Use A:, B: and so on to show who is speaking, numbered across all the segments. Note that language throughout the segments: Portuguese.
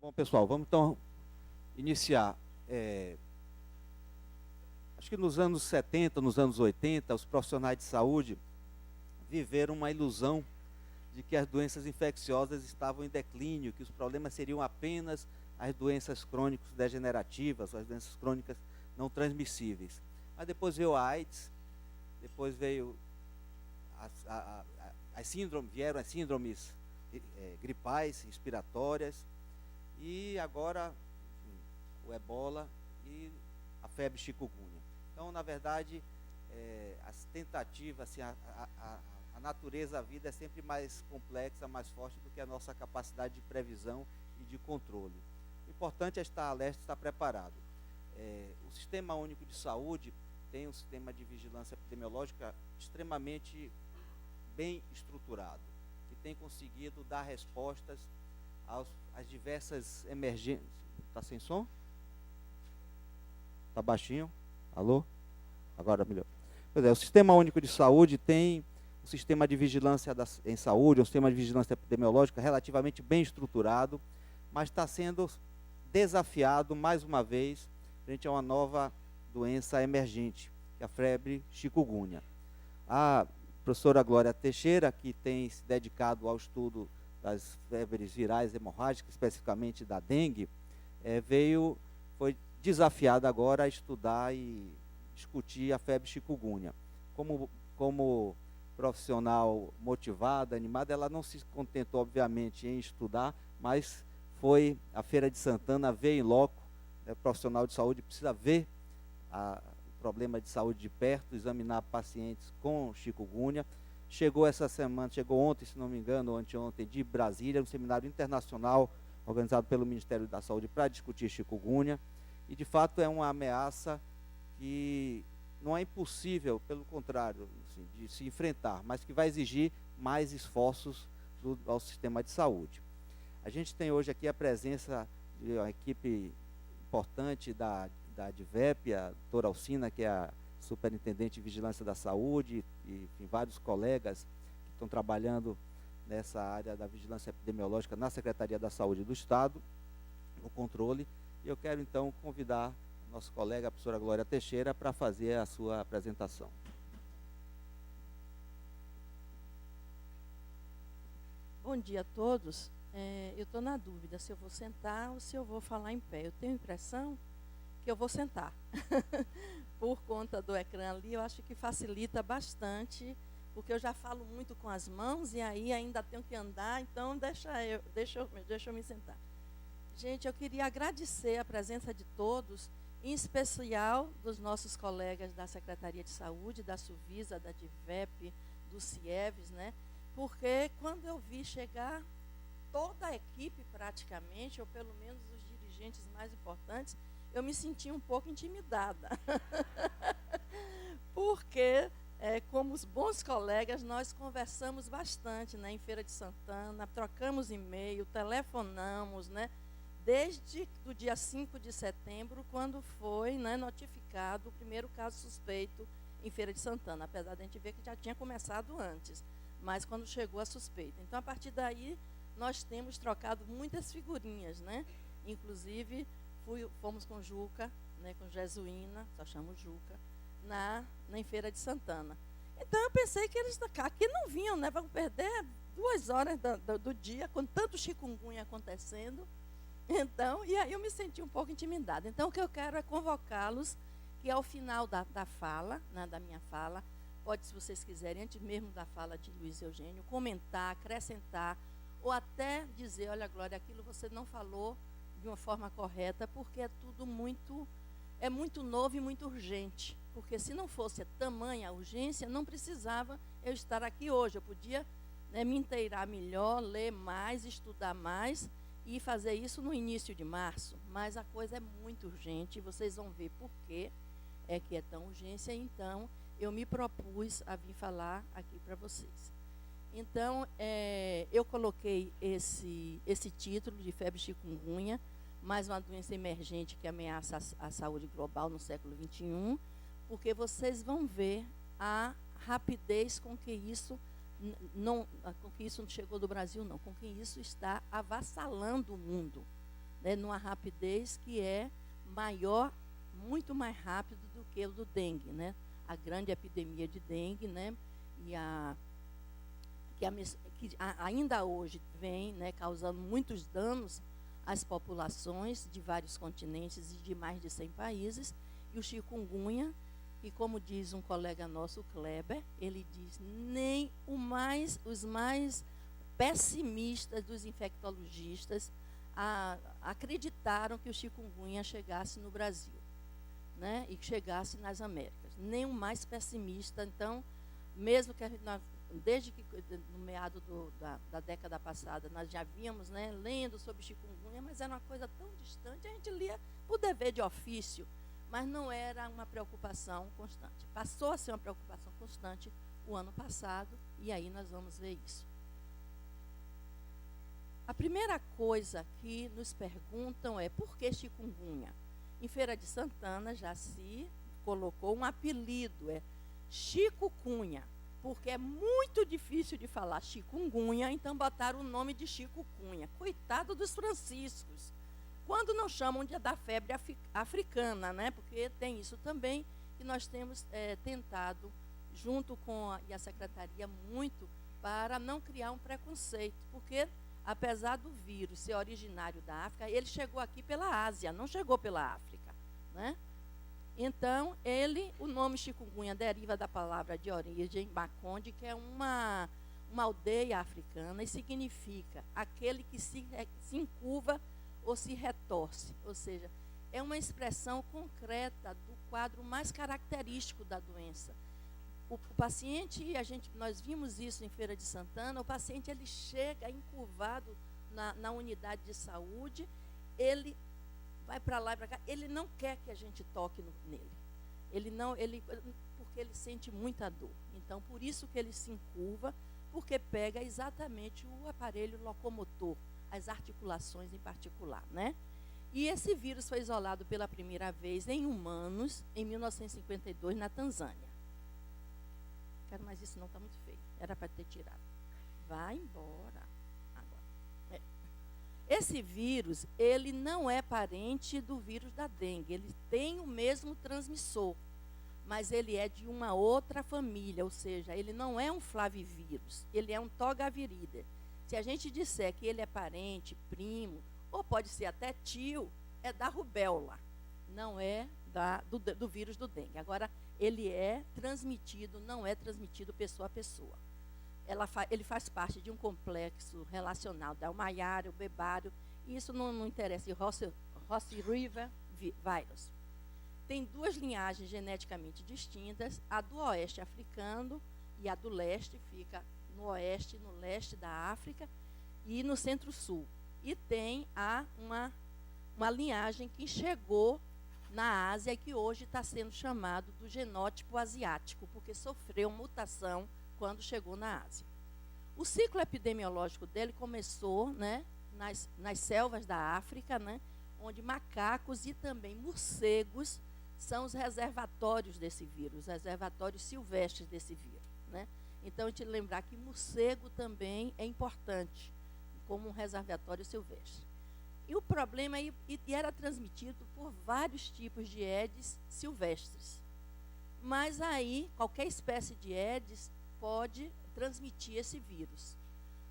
A: Bom, pessoal, vamos então iniciar. Acho que nos anos 70, nos anos 80, os profissionais de saúde viveram uma ilusão de que as doenças infecciosas estavam em declínio, que os problemas seriam apenas as doenças crônicas degenerativas, as doenças crônicas não transmissíveis. Mas depois veio a AIDS, depois veio vieram as síndromes gripais, respiratórias, e agora o ebola e a febre chikungunya. Então, na verdade, as tentativas, assim, a natureza da vida é sempre mais complexa, mais forte do que a nossa capacidade de previsão e de controle. O importante é estar alerta, estar preparado. O Sistema Único de Saúde tem um sistema de vigilância epidemiológica extremamente bem estruturado, que tem conseguido dar respostas às diversas emergências. Está sem som? Está baixinho? Alô? Agora melhor. Pois é, o Sistema Único de Saúde tem um sistema de vigilância em saúde, um sistema de vigilância epidemiológica relativamente bem estruturado, mas está sendo desafiado mais uma vez frente a uma nova doença emergente, que é a febre chikungunya. A professora Glória Teixeira, que tem se dedicado ao estudo das febres virais hemorrágicas, especificamente da dengue, foi desafiada agora a estudar e discutir a febre chikungunya. Como profissional motivada, animada, ela não se contentou, obviamente, em estudar, mas foi à Feira de Santana ver em loco, profissional de saúde precisa ver o problema de saúde de perto, examinar pacientes com chikungunya. Chegou ontem, se não me engano, ou anteontem, de Brasília, um seminário internacional organizado pelo Ministério da Saúde para discutir chikungunya. E, de fato, é uma ameaça que não é impossível, pelo contrário, assim, de se enfrentar, mas que vai exigir mais esforços ao sistema de saúde. A gente tem hoje aqui a presença de uma equipe importante da Advep, a doutora Alcina, que é a superintendente de vigilância da saúde, e enfim, vários colegas que estão trabalhando nessa área da vigilância epidemiológica na Secretaria da Saúde do Estado, no controle. E eu quero, então, convidar a nossa colega, a professora Glória Teixeira, para fazer a sua apresentação.
B: Bom dia a todos. Eu estou na dúvida se eu vou sentar ou se eu vou falar em pé. Eu tenho a impressão que eu vou sentar. Por conta do ecrã ali, eu acho que facilita bastante, porque eu já falo muito com as mãos e aí ainda tenho que andar, então deixa eu me sentar. Gente, eu queria agradecer a presença de todos, em especial dos nossos colegas da Secretaria de Saúde, da Suvisa, da Advep, do CIEVES, né? Porque quando eu vi chegar toda a equipe praticamente, ou pelo menos os dirigentes mais importantes, eu me senti um pouco intimidada. Porque, como os bons colegas, nós conversamos bastante, né, em Feira de Santana, trocamos e-mail, telefonamos, né, desde o dia 5 de setembro, quando foi, né, notificado o primeiro caso suspeito em Feira de Santana, apesar de a gente ver que já tinha começado antes, mas quando chegou a suspeita. Então, a partir daí, nós temos trocado muitas figurinhas, né? Inclusive, fomos com Juca, né, com Jesuína, só chamo Juca, em Feira de Santana. Então, eu pensei que eles aqui não vinham, né? Vão perder 2 horas do dia, com tanto chikungunya acontecendo. Então, e aí eu me senti um pouco intimidada. Então, o que eu quero é convocá-los, que ao final da fala, né, da minha fala, pode, se vocês quiserem, antes mesmo da fala de Luiz Eugênio, comentar, acrescentar, ou até dizer, olha, Glória, aquilo você não falou de uma forma correta, porque é tudo muito novo e muito urgente. Porque se não fosse tamanha urgência, não precisava eu estar aqui hoje. Eu podia, né, me inteirar melhor, ler mais, estudar mais, e fazer isso no início de março, mas a coisa é muito urgente, e vocês vão ver por que é que é tão urgência, então eu me propus a vir falar aqui para vocês. Então, eu coloquei esse título de febre chikungunya, mais uma doença emergente que ameaça a saúde global no século XXI, porque vocês vão ver a rapidez com que isso não chegou do Brasil, não, com que isso está avassalando o mundo. né, numa rapidez que é maior, muito mais rápido do que o do dengue, né? A grande epidemia de dengue, né? E ainda hoje vem, né, causando muitos danos às populações de vários continentes e de mais de 100 países. E o chikungunya, que como diz um colega nosso, o Kleber, ele diz, nem os mais pessimistas dos infectologistas acreditaram que o chikungunya chegasse no Brasil, né, e que chegasse nas Américas. Nem o mais pessimista. Então, mesmo que desde que no meado da década passada nós já víamos, né, lendo sobre chikungunya, mas era uma coisa tão distante, a gente lia por dever de ofício, mas não era uma preocupação constante. Passou a ser uma preocupação constante o ano passado, e aí nós vamos ver isso. A primeira coisa que nos perguntam é por que chikungunya? Em Feira de Santana já se colocou um apelido, é chikungunya, porque é muito difícil de falar chikungunya, então botaram o nome de chikungunya. Coitado dos franciscos, quando não chamam da febre africana, né? Porque tem isso também, que nós temos tentado, junto com a secretaria, muito para não criar um preconceito, porque apesar do vírus ser originário da África, ele chegou aqui pela Ásia, não chegou pela África, né? Então, o nome chikungunya deriva da palavra de origem Makonde, que é uma aldeia africana, e significa aquele que se encurva ou se retorce. Ou seja, é uma expressão concreta do quadro mais característico da doença. O paciente, nós vimos isso em Feira de Santana, o paciente ele chega encurvado na unidade de saúde, ele vai para lá e para cá, ele não quer que a gente toque nele. Porque ele sente muita dor. Então, por isso que ele se encurva, porque pega exatamente o aparelho locomotor, as articulações em particular, né? E esse vírus foi isolado pela primeira vez em humanos em 1952 na Tanzânia. Quero mais isso não, está muito feio. Era para ter tirado. Vai embora. Agora. Esse vírus, ele não é parente do vírus da dengue. Ele tem o mesmo transmissor, mas ele é de uma outra família, ou seja, ele não é um flavivírus, ele é um togaviridae. Se a gente disser que ele é parente, primo, ou pode ser até tio, é da rubéola, não é do vírus do dengue. Agora, ele é transmitido, não é transmitido pessoa a pessoa. Ele faz parte de um complexo relacional da Maiara, o Bebário, e isso não interessa, o Ross River Virus. Tem duas linhagens geneticamente distintas, a do oeste africano e a do leste, fica no oeste e no leste da África e no centro-sul. E tem uma linhagem que chegou na Ásia e que hoje está sendo chamado do genótipo asiático, porque sofreu mutação quando chegou na Ásia. O ciclo epidemiológico dele começou, né, nas selvas da África, né, onde macacos e também morcegos são os reservatórios desse vírus, os reservatórios silvestres desse vírus, né? Então, a gente lembrar que morcego também é importante como um reservatório silvestre. E o problema era transmitido por vários tipos de Aedes silvestres. Mas aí, qualquer espécie de Aedes pode transmitir esse vírus.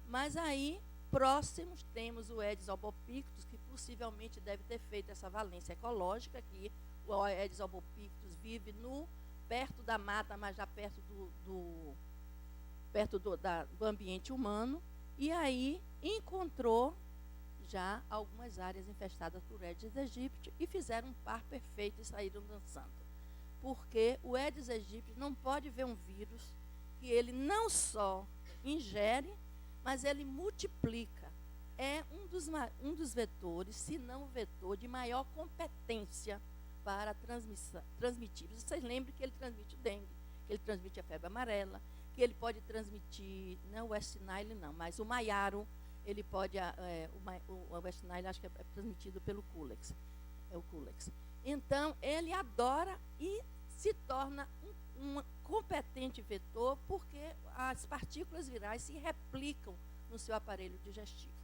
B: Mas aí, próximos, temos o Aedes albopictus, que possivelmente deve ter feito essa valência ecológica, que o Aedes albopictus vive perto da mata, mas já perto do ambiente humano, e aí encontrou já algumas áreas infestadas por Aedes aegypti e fizeram um par perfeito e saíram dançando. Porque o Aedes aegypti não pode ver um vírus que ele não só ingere, mas ele multiplica. É um dos vetores, se não o vetor, de maior competência para transmitir. Vocês lembram que ele transmite o dengue, que ele transmite a febre amarela, que ele pode transmitir, não o West Nile não, mas o maiaro, ele pode, o West Nile acho que é transmitido pelo Culex, é o Culex. Então, ele adora e se torna um competente vetor, porque as partículas virais se replicam no seu aparelho digestivo.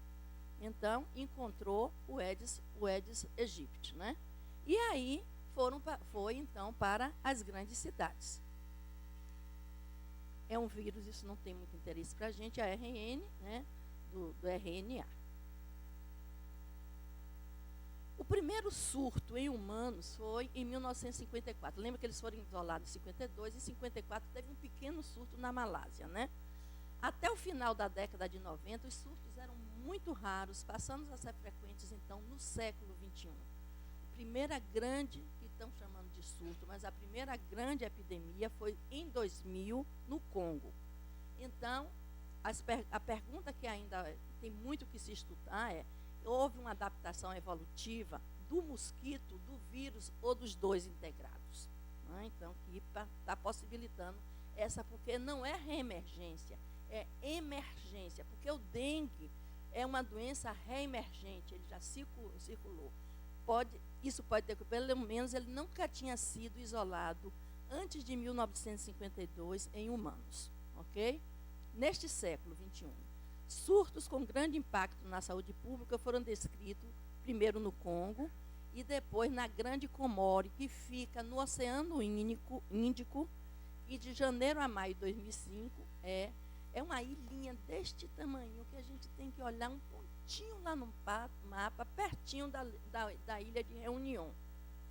B: Então, encontrou o Aedes aegypti, né? E aí foi então para as grandes cidades. É um vírus, isso não tem muito interesse para a gente, a RN, né, do RNA. O primeiro surto em humanos foi em 1954. Lembra que eles foram isolados em 52, e em 54 teve um pequeno surto na Malásia, né? Até o final da década de 90, os surtos eram muito raros, passando a ser frequentes, então, no século XXI. A primeira grande, que estão chamando de surto, mas a primeira grande epidemia foi em 2000, no Congo. Então, a pergunta que ainda tem muito que se estudar é: houve uma adaptação evolutiva do mosquito, do vírus ou dos dois integrados? Né? Então, que está possibilitando essa, porque não é reemergência, é emergência, porque o dengue é uma doença reemergente, ele já circulou. Isso pode ter que, pelo menos, ele nunca tinha sido isolado antes de 1952 em humanos, ok? Neste século XXI, surtos com grande impacto na saúde pública foram descritos primeiro no Congo e depois na Grande Comore, que fica no Oceano Índico, e de janeiro a maio de 2005 é uma ilhinha deste tamanho que a gente tem que olhar um pontinho lá no mapa, pertinho da ilha de Reunião,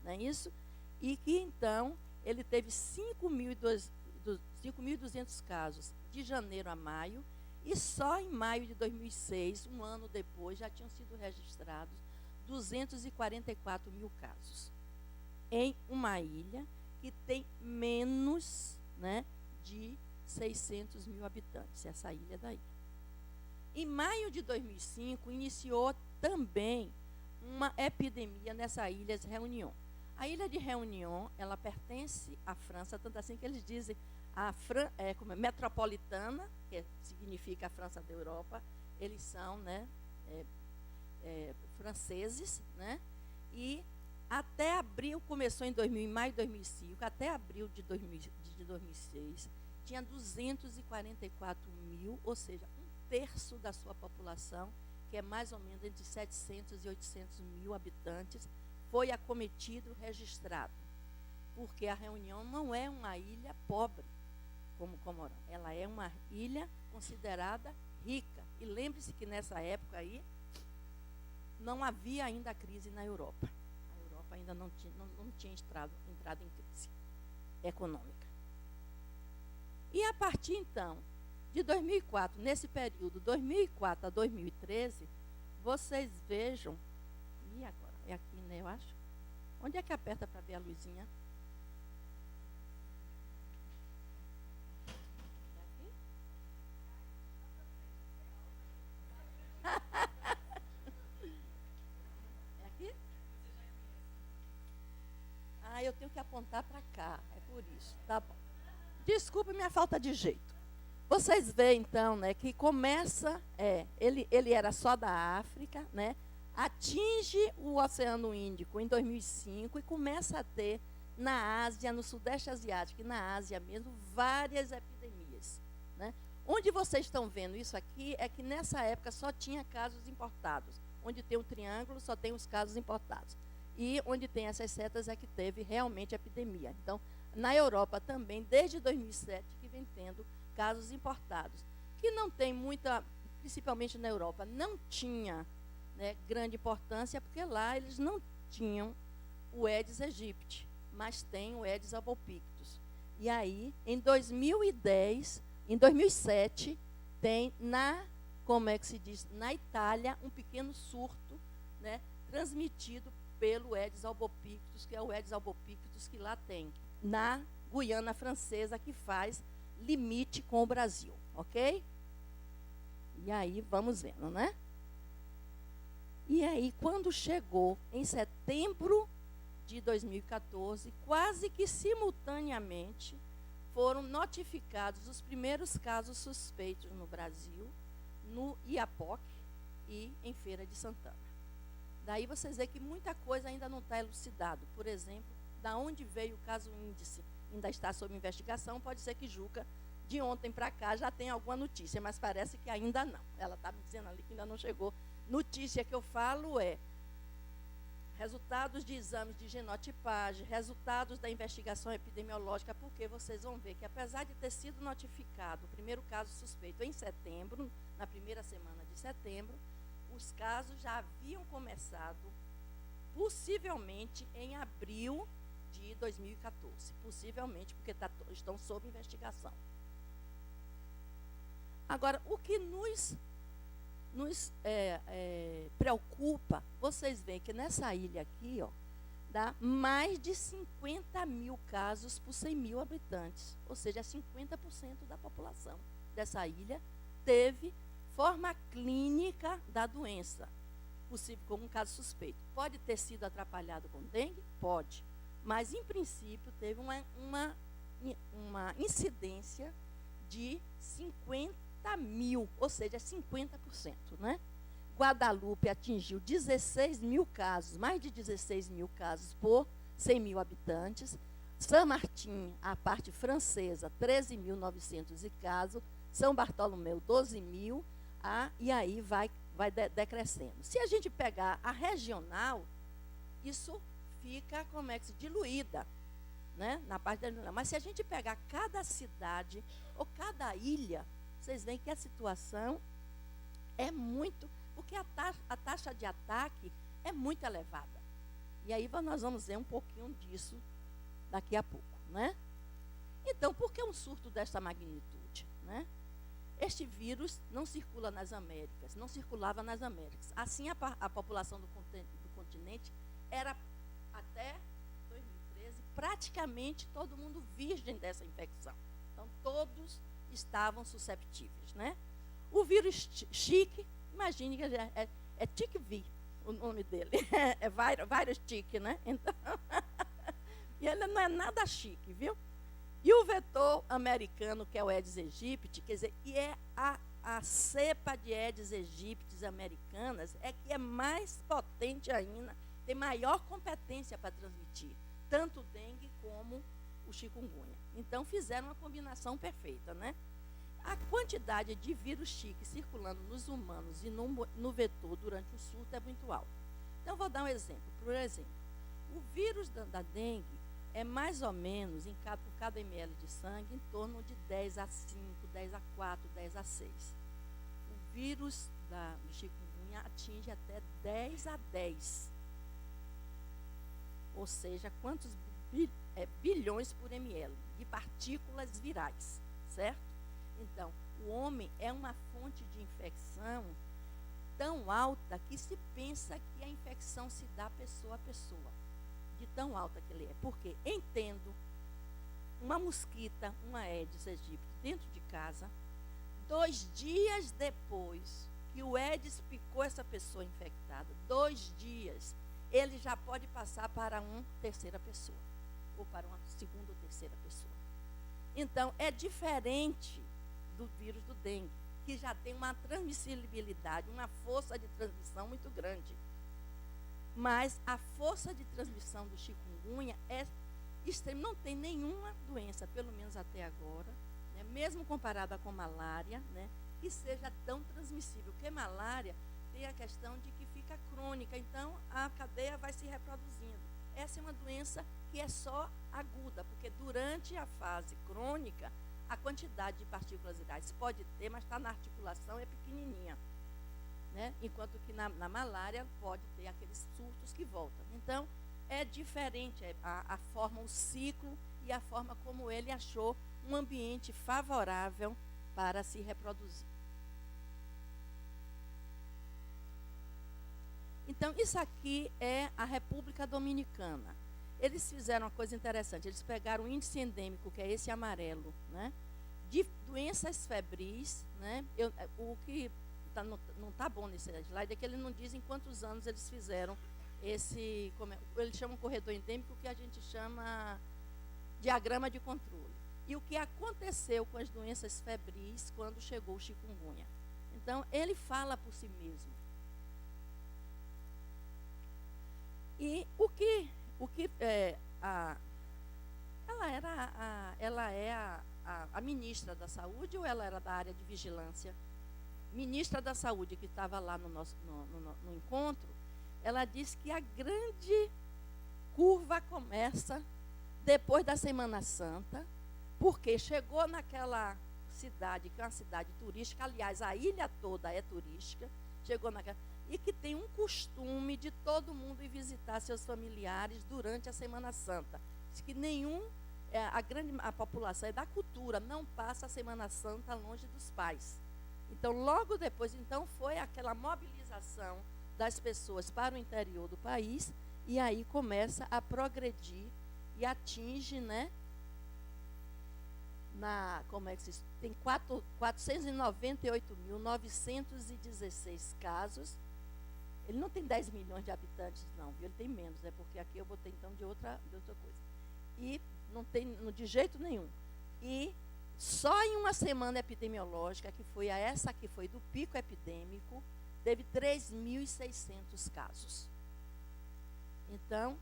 B: não é isso? E que então ele teve 5.200 casos de janeiro a maio, e só em maio de 2006, um ano depois, já tinham sido registrados 244 mil casos em uma ilha que tem menos, né, de 600 mil habitantes, essa ilha daí. Em maio de 2005, iniciou também uma epidemia nessa ilha de Réunion. A ilha de Réunion, ela pertence à França, tanto assim que eles dizem como metropolitana, que significa a França da Europa. Eles são, né, franceses, né? E até abril, começou em maio de 2005, até abril de 2006, tinha 244 mil, ou seja, um terço da sua população, que é mais ou menos entre 700 e 800 mil habitantes, foi acometido, registrado. Porque a Réunion não é uma ilha pobre, como Comorão. Ela é uma ilha considerada rica. E lembre-se que nessa época aí, não havia ainda a crise na Europa. A Europa ainda não tinha entrado em crise econômica. E a partir, então, de 2004, nesse período, 2004 a 2013, vocês vejam... E agora? É aqui, né, eu acho? Onde é que aperta para ver a luzinha? É aqui? Ah, eu tenho que apontar para cá, é por isso. Tá bom. Desculpe minha falta de jeito. Vocês veem, então, né, que começa, ele era só da África, né, atinge o Oceano Índico em 2005 e começa a ter na Ásia, no Sudeste Asiático e na Ásia mesmo, várias epidemias, né. Onde vocês estão vendo isso aqui é que nessa época só tinha casos importados. Onde tem um triângulo só tem os casos importados. E onde tem essas setas é que teve realmente epidemia. Então, na Europa também, desde 2007, que vem tendo casos importados, que não tem muita, principalmente na Europa, não tinha, né, grande importância, porque lá eles não tinham o Aedes aegypti, mas tem o Aedes albopictus. E aí, em 2007, tem como é que se diz, na Itália, um pequeno surto, né, transmitido pelo Aedes albopictus, que é o Aedes albopictus que lá tem, na Guiana Francesa, que faz limite com o Brasil, ok? E aí, vamos vendo, né? E aí, quando chegou em setembro de 2014, quase que simultaneamente, foram notificados os primeiros casos suspeitos no Brasil, no Iapoc e em Feira de Santana. Daí vocês veem que muita coisa ainda não está elucidado. Por exemplo, da onde veio o caso índice, ainda está sob investigação. Pode ser que Juca, de ontem para cá, já tenha alguma notícia, mas parece que ainda não. Ela está me dizendo ali que ainda não chegou notícia que eu falo é resultados de exames de genotipagem, resultados da investigação epidemiológica, porque vocês vão ver que, apesar de ter sido notificado o primeiro caso suspeito em setembro, na primeira semana de setembro, os casos já haviam começado, possivelmente, em abril de 2014. Possivelmente, porque estão sob investigação. Agora, o que nos preocupa, vocês veem que nessa ilha aqui, ó, dá mais de 50 mil casos por 100 mil habitantes. Ou seja, 50% da população dessa ilha teve forma clínica da doença, possível como um caso suspeito. Pode ter sido atrapalhado com dengue? Pode. Mas, em princípio, teve uma incidência de 50 mil, ou seja, 50%, né? Guadalupe atingiu 16 mil casos, mais de 16 mil casos por 100 mil habitantes. São Martim, a parte francesa, 13.900 casos. São Bartolomeu, 12 mil. E aí vai decrescendo. Se a gente pegar a regional, isso fica, como é que se diluída, né? Na parte da. Mas se a gente pegar cada cidade ou cada ilha, vocês veem que a situação é muito, porque a taxa de ataque é muito elevada. E aí nós vamos ver um pouquinho disso daqui a pouco, né? Então, por que um surto desta magnitude, né? Este vírus não circula nas Américas, não circulava nas Américas. Assim, a população do continente era, até 2013, praticamente todo mundo virgem dessa infecção. Então, todos estavam susceptíveis, né? O vírus chique, imagine que é tic-v o nome dele, é vírus tic, né? Então, e ele não é nada chique, viu? E o vetor americano, que é o Aedes aegypti, quer dizer, e é a cepa de Aedes aegypti americanas é que é mais potente ainda, tem maior competência para transmitir, tanto o dengue como o chikungunya. Então, fizeram uma combinação perfeita, né? A quantidade de vírus chique circulando nos humanos e no vetor durante o surto é muito alta. Então, vou dar um exemplo. Por exemplo, o vírus da dengue é mais ou menos, por cada ml de sangue, em torno de 10 a 5, 10 a 4, 10 a 6. O vírus do chikungunya atinge até 10 a 10. Ou seja, quantos bilhões por ml de partículas virais, certo? Então, o homem é uma fonte de infecção tão alta que se pensa que a infecção se dá pessoa a pessoa, de tão alta que ele é. Porque, entendo, uma mosquita, uma Aedes aegypti, dentro de casa, 2 dias depois que o Aedes picou essa pessoa infectada, 2 dias, ele já pode passar para uma terceira pessoa, ou para uma segunda ou terceira pessoa. Então, é diferente do vírus do dengue, que já tem uma transmissibilidade, uma força de transmissão muito grande. Mas a força de transmissão do chikungunya é extrema, não tem nenhuma doença, pelo menos até agora, né, mesmo comparada com malária, né, que seja tão transmissível, porque malária tem a questão de que fica crônica, então a cadeia vai se reproduzindo. Essa é uma doença que é só aguda, porque durante a fase crônica, a quantidade de partículas virais pode ter, mas está na articulação, é pequenininha. Né? Enquanto que na malária pode ter aqueles surtos que voltam. Então, é diferente a forma, o ciclo e a forma como ele achou um ambiente favorável para se reproduzir. Então, isso aqui é a República Dominicana. Eles fizeram uma coisa interessante, eles pegaram o índice endêmico, que é esse amarelo, né, de doenças febris, né, o que não está bom nesse slide é que eles não dizem quantos anos eles fizeram esse, eles chamam corredor endêmico, que a gente chama diagrama de controle. E o que aconteceu com as doenças febris quando chegou o chikungunya. Então, ele fala por si mesmo. E ela é a ministra da saúde ou ela era da área de vigilância? ministra da Saúde, que estava lá no encontro, ela disse que a grande curva começa depois da Semana Santa, porque chegou naquela cidade, que é uma cidade turística, aliás, a ilha toda é turística, chegou naquela, e que tem um costume de todo mundo ir visitar seus familiares durante a Semana Santa. Diz que a população é da cultura, não passa a Semana Santa longe dos pais. Então, logo depois, então, foi aquela mobilização das pessoas para o interior do país, e aí começa a progredir e atinge, né? Como é que se diz? Tem 498.916 casos. Ele não tem 10 milhões de habitantes, não, viu? Ele tem menos, porque aqui eu botei então de outra coisa. E não tem de jeito nenhum. E só em uma semana epidemiológica, que foi essa que foi do pico epidêmico, teve 3.600 casos. Então,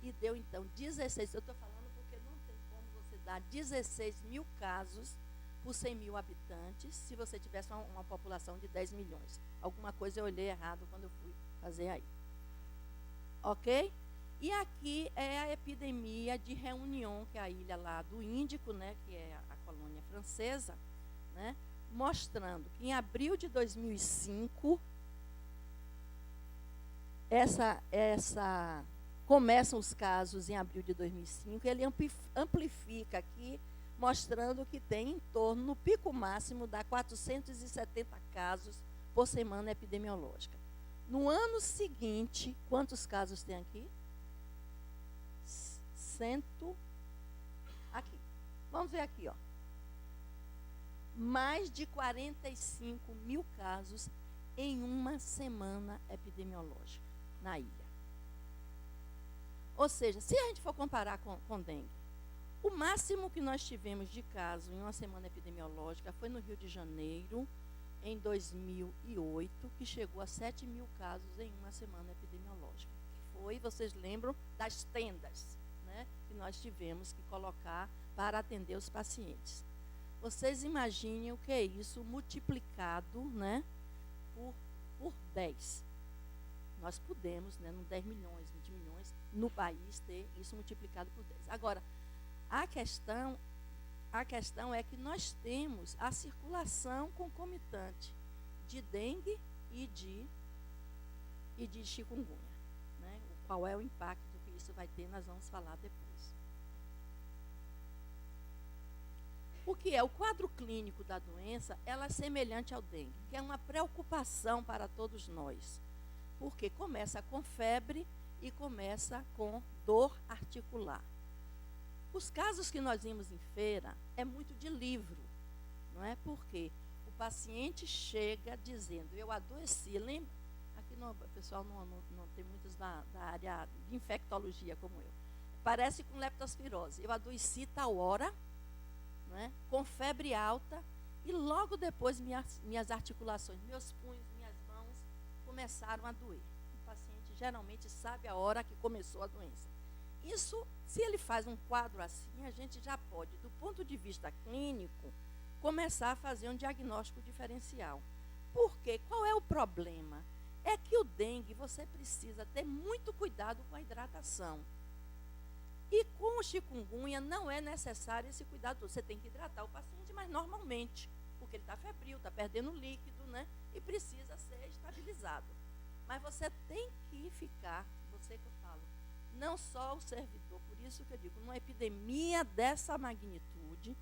B: e deu então 16, eu estou falando porque não tem como você dar 16 mil casos por 100 mil habitantes, se você tivesse uma população de 10 milhões. Alguma coisa eu olhei errado quando eu fui fazer aí. Ok? E aqui é a epidemia de Réunion, que é a ilha lá do Índico, né, que é a colônia francesa, né, mostrando que em abril de 2005, começam os casos em abril de 2005, ele amplifica aqui, mostrando que tem em torno, no pico máximo, dá 470 casos por semana epidemiológica. No ano seguinte, quantos casos tem aqui? 100. Aqui. Vamos ver aqui, ó. Mais de 45 mil casos em uma semana epidemiológica na ilha. Ou seja, se a gente for comparar com dengue, o máximo que nós tivemos de caso em uma semana epidemiológica foi no Rio de Janeiro, em 2008, que chegou a 7 mil casos em uma semana epidemiológica. Que foi, vocês lembram, das tendas, né, que nós tivemos que colocar para atender os pacientes. Vocês imaginem o que é isso multiplicado, né, por 10. Nós podemos, né, no 10 milhões, 20 milhões, no país, ter isso multiplicado por 10. Agora, a questão é que nós temos a circulação concomitante de dengue e de chikungunya, né? Qual é o impacto que isso vai ter, nós vamos falar depois. O que é? O quadro clínico da doença, ela é semelhante ao dengue, que é uma preocupação para todos nós, porque começa com febre e começa com dor articular. Os casos que nós vimos em feira é muito de livro, não é? Porque o paciente chega dizendo, eu adoeci, lembra? Aqui o pessoal não tem muitos da área de infectologia como eu. Parece com leptospirose. Eu adoeci tal hora, não é? Com febre alta, e logo depois minhas articulações, meus punhos, minhas mãos começaram a doer. O paciente geralmente sabe a hora que começou a doença. Isso, se ele faz um quadro assim, a gente já pode, do ponto de vista clínico, começar a fazer um diagnóstico diferencial. Por quê? Qual é o problema? É que o dengue, você precisa ter muito cuidado com a hidratação. E com o chikungunya não é necessário esse cuidado. Você tem que hidratar o paciente, mas normalmente, porque ele está febril, está perdendo líquido, né? E precisa ser estabilizado. Mas você tem que ficar, você que eu falo, não só o servidor, por isso que eu digo, numa epidemia dessa magnitude,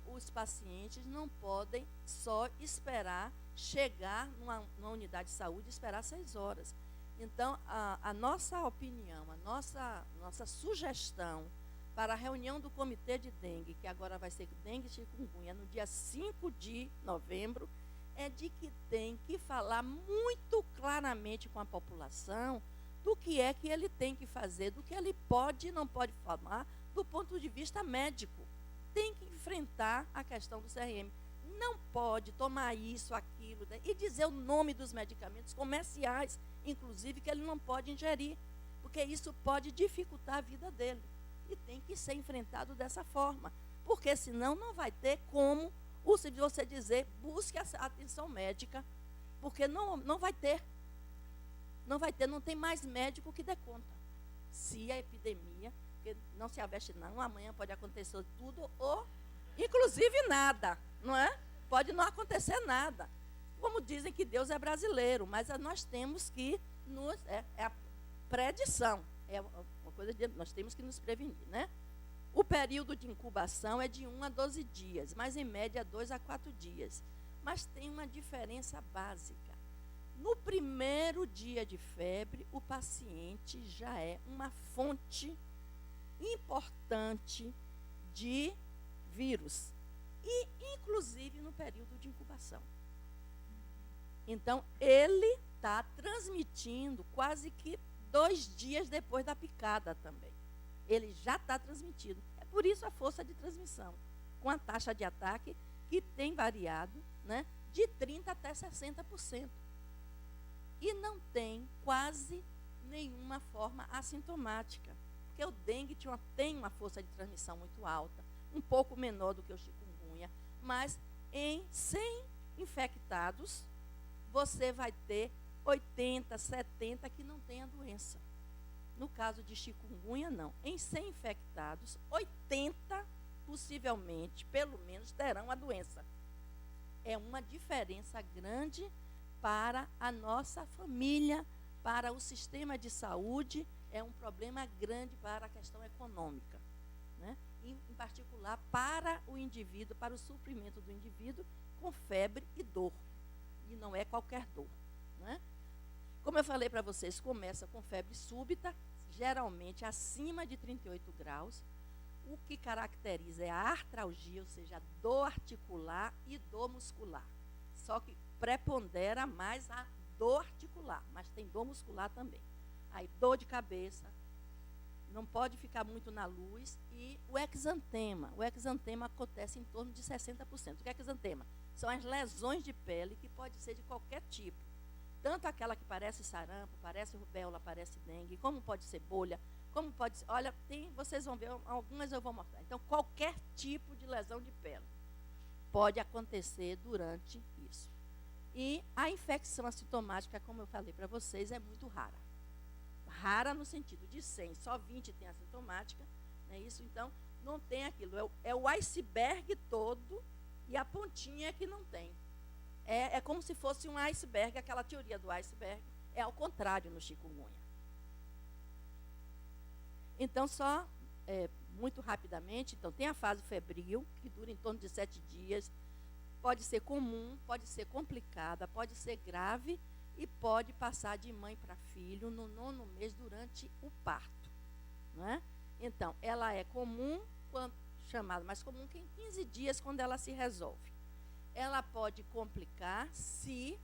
B: os pacientes não podem só esperar chegar numa unidade de saúde e esperar 6 horas. Então, a nossa opinião, a nossa sugestão para a reunião do Comitê de Dengue, que agora vai ser dengue e chikungunya, no dia 5 de novembro, é de que tem que falar muito claramente com a população do que é que ele tem que fazer, do que ele pode e não pode falar, do ponto de vista médico. Tem que enfrentar a questão do CRM. Não pode tomar isso, aquilo, né, e dizer o nome dos medicamentos comerciais, inclusive, que ele não pode ingerir, porque isso pode dificultar a vida dele. E tem que ser enfrentado dessa forma, porque senão não vai ter como o se você dizer, busque a atenção médica, porque não vai ter. Não vai ter, não tem mais médico que dê conta. Se a epidemia, porque não se aveste não, amanhã pode acontecer tudo, ou inclusive nada, não é? Pode não acontecer nada. Como dizem que Deus é brasileiro, mas nós temos que é a predição, é uma coisa de nós temos que nos prevenir, né? O período de incubação é de 1 a 12 dias, mas em média 2 a 4 dias. Mas tem uma diferença básica. No primeiro dia de febre, o paciente já é uma fonte importante de vírus, e inclusive no período de incubação. Então, ele está transmitindo quase que 2 dias depois da picada também. Ele já está transmitindo. É por isso a força de transmissão, com a taxa de ataque que tem variado, né, de 30% até 60%. E não tem quase nenhuma forma assintomática. Porque o dengue tem uma força de transmissão muito alta, um pouco menor do que o chikungunya, mas em 100 infectados, você vai ter 80, 70 que não têm a doença. No caso de chikungunya, não. Em 100 infectados, 80 possivelmente, pelo menos, terão a doença. É uma diferença grande para a nossa família, para o sistema de saúde, é um problema grande para a questão econômica, né? Em particular para o indivíduo, para o suprimento do indivíduo com febre e dor. E não é qualquer dor, né? Como eu falei para vocês, começa com febre súbita, geralmente acima de 38 graus. O que caracteriza é a artralgia, ou seja, a dor articular e dor muscular. Só que prepondera mais a dor articular, mas tem dor muscular também. Aí, dor de cabeça, não pode ficar muito na luz. E o exantema. O exantema acontece em torno de 60%. O que é exantema? São as lesões de pele que pode ser de qualquer tipo. Tanto aquela que parece sarampo, parece rubéola, parece dengue, como pode ser bolha, como pode ser... Olha, vocês vão ver, algumas eu vou mostrar. Então, qualquer tipo de lesão de pele pode acontecer durante isso. E a infecção assintomática, como eu falei para vocês, é muito rara. Rara no sentido de 100, só 20 tem assintomática, né? Isso, então, não tem aquilo. É o iceberg todo e a pontinha que não tem. É como se fosse um iceberg, aquela teoria do iceberg. É ao contrário no chikungunya. Então, só muito rapidamente, então, tem a fase febril, que dura em torno de 7 dias. Pode ser comum, pode ser complicada, pode ser grave e pode passar de mãe para filho no 9º mês durante o parto, não é? Então, ela é comum, chamada mais comum que em 15 dias, quando ela se resolve. Ela pode complicar se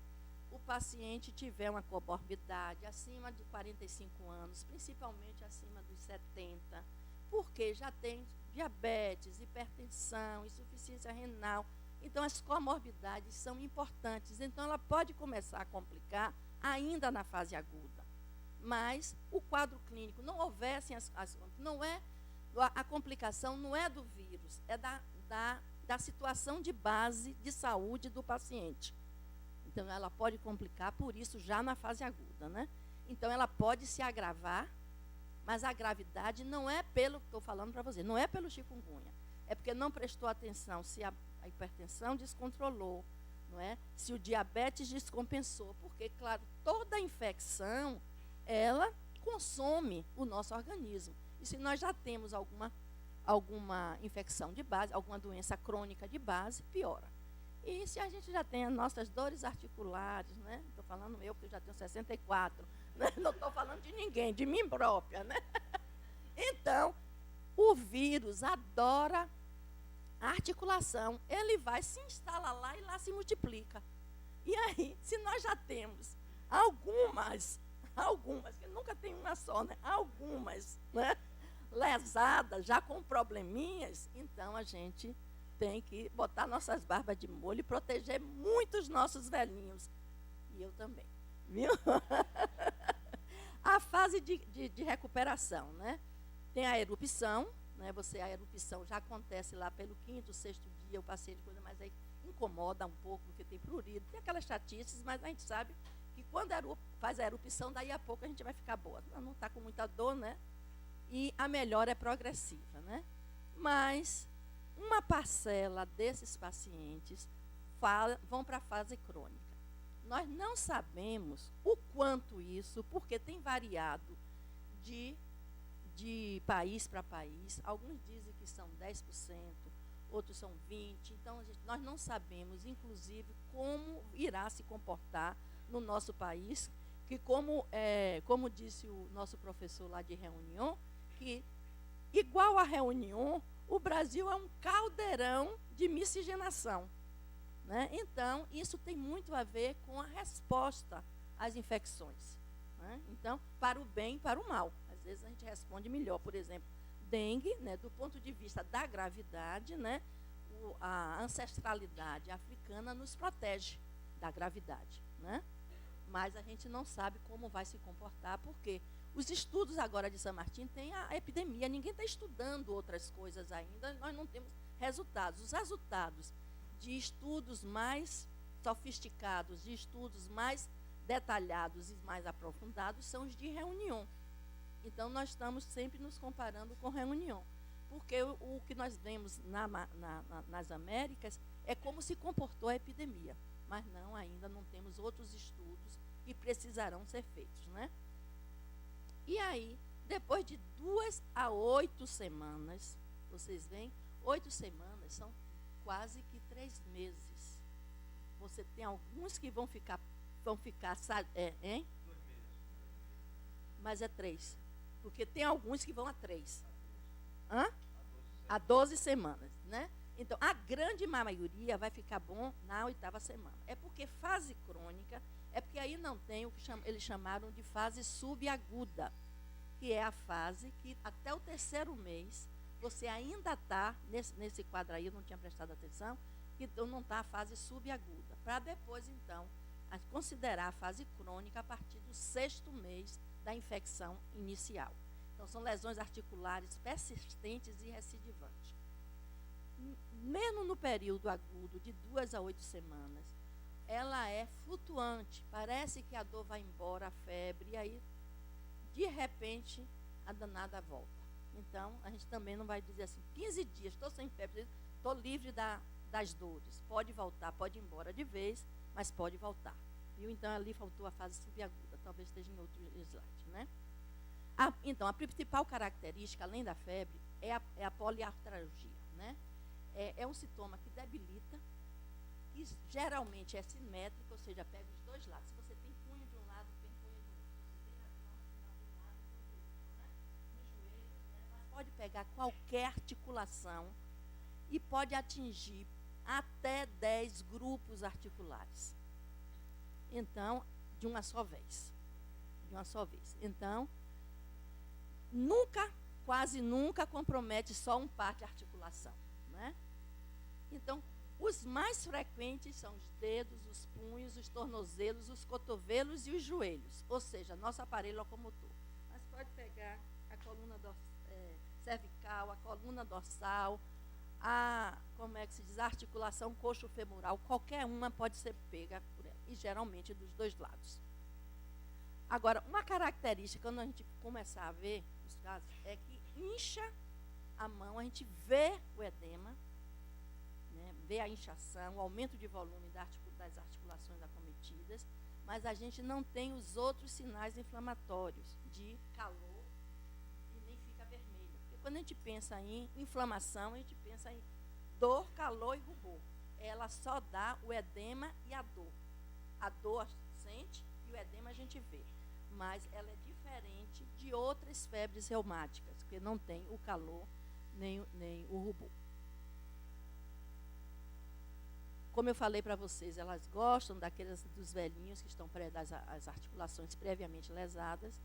B: o paciente tiver uma comorbidade acima de 45 anos, principalmente acima dos 70, porque já tem diabetes, hipertensão, insuficiência renal. Então, as comorbidades são importantes. Então, ela pode começar a complicar ainda na fase aguda. Mas o quadro clínico, não houvessem não é a complicação não é do vírus, é da situação de base de saúde do paciente. Então, ela pode complicar por isso já na fase aguda, né? Então, ela pode se agravar, mas a gravidade não é pelo que estou falando para você, não é pelo chikungunya. É porque não prestou atenção se a hipertensão descontrolou, não é? Se o diabetes descompensou, porque, claro, toda infecção, ela consome o nosso organismo. E se nós já temos alguma infecção de base, alguma doença crônica de base, piora. E se a gente já tem as nossas dores articulares, né? Estou falando eu, porque eu já tenho 64, né? Não estou falando de ninguém, de mim própria, né? Então, o vírus adora a articulação, ele vai se instalar lá e lá se multiplica. E aí, se nós já temos algumas, que nunca tem uma só, né? Algumas, né? Lesadas, já com probleminhas, então a gente tem que botar nossas barbas de molho e proteger muito os nossos velhinhos. E eu também, viu? A fase de recuperação, né? Tem a erupção, né? A erupção já acontece lá pelo 5º, 6º dia, o paciente, coisa, mas aí incomoda um pouco, porque tem prurido, tem aquelas chatices, mas a gente sabe que quando faz a erupção, daí a pouco a gente vai ficar boa. Não está com muita dor, né? E a melhora é progressiva, né? Mas uma parcela desses pacientes vão para a fase crônica. Nós não sabemos o quanto isso, porque tem variado de país para país. Alguns dizem que são 10%, outros são 20%. Então, nós não sabemos, inclusive, como irá se comportar no nosso país, que como disse o nosso professor lá de Reunião, que igual a Reunião, o Brasil é um caldeirão de miscigenação. Né? Então, isso tem muito a ver com a resposta às infecções. Né? Então, para o bem e para o mal. Às vezes a gente responde melhor. Por exemplo, dengue, né, do ponto de vista da gravidade, né, a ancestralidade africana nos protege da gravidade. Né? Mas a gente não sabe como vai se comportar, porque os estudos agora de São Martin têm a epidemia. Ninguém está estudando outras coisas ainda. Nós não temos resultados. Os resultados de estudos mais sofisticados, de estudos mais detalhados e mais aprofundados, são os de Reunião. Então, nós estamos sempre nos comparando com Reunião, porque o que nós vemos nas Américas é como se comportou a epidemia, mas não, ainda não temos outros estudos que precisarão ser feitos, né? E aí, depois de 2 a 8 semanas, vocês veem, 8 semanas são quase que 3 meses. Você tem alguns que vão ficar hein?
C: 2 meses.
B: Mas é 3. Porque tem alguns que vão a 3. Hã?
C: A 12
B: A 12 semanas, né? Então, a grande maioria vai ficar bom na 8ª semana. É porque fase crônica, é porque aí não tem o que eles chamaram de fase subaguda, que é a fase que até o 3º mês você ainda está, nesse quadro aí, eu não tinha prestado atenção, que então não está a fase subaguda. Para depois, então, considerar a fase crônica a partir do 6º mês da infecção inicial. Então, são lesões articulares persistentes e recidivantes. Mesmo no período agudo, de 2 a 8 semanas, ela é flutuante. Parece que a dor vai embora, a febre, e aí, de repente, a danada volta. Então, a gente também não vai dizer assim, 15 dias, estou sem febre, estou livre das dores. Pode voltar, pode ir embora de vez, mas pode voltar. Viu? Então, ali faltou a fase subaguda, talvez esteja em outro slide, né? Então, a principal característica, além da febre, é a poliartralgia, né? É um sintoma que debilita, que geralmente é simétrico, ou seja, pega os dois lados. Se você tem punho de um lado, tem punho do outro. Você tem a mão de um lado e do outro, né? Nos joelhos, né? Mas pode pegar qualquer articulação e pode atingir até 10 grupos articulares. Então, de uma só vez. De uma só vez. Então, quase nunca compromete só um par de articulação, né? Então, os mais frequentes são os dedos, os punhos, os tornozelos, os cotovelos e os joelhos, ou seja, nosso aparelho locomotor. Mas pode pegar a coluna cervical, a coluna dorsal, a articulação coxo-femoral, qualquer uma pode ser pega por ela, e geralmente dos dois lados. Agora, uma característica, quando a gente começar a ver os casos, é que incha a mão, a gente vê o edema, né, vê a inchação, o aumento de volume das articulações acometidas, mas a gente não tem os outros sinais inflamatórios de calor e nem fica vermelho. Porque quando a gente pensa em inflamação, a gente pensa em dor, calor e rubor. Ela só dá o edema e a dor. A dor sente e o edema a gente vê. Mas ela é diferente de outras febres reumáticas, porque não tem o calor nem o rubor. Como eu falei para vocês, elas gostam dos velhinhos que estão das articulações previamente lesadas.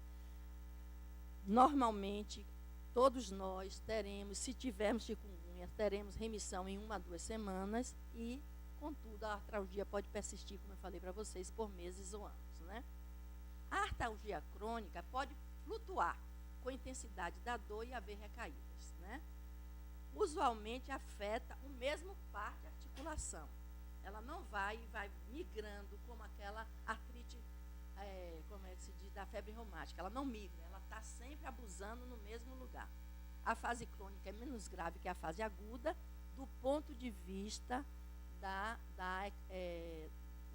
B: Normalmente, todos nós teremos, se tivermos chikungunya, teremos remissão em 1 a 2 semanas e, contudo, a artralgia pode persistir, como eu falei para vocês, por meses ou anos, né? A artralgia crônica pode flutuar com a intensidade da dor e haver recaídas, né? Usualmente afeta o mesmo par de articulação. Ela não vai migrando como aquela artrite, como é que se diz, da febre reumática. Ela não migra, ela está sempre abusando no mesmo lugar. A fase crônica é menos grave que a fase aguda, do ponto de vista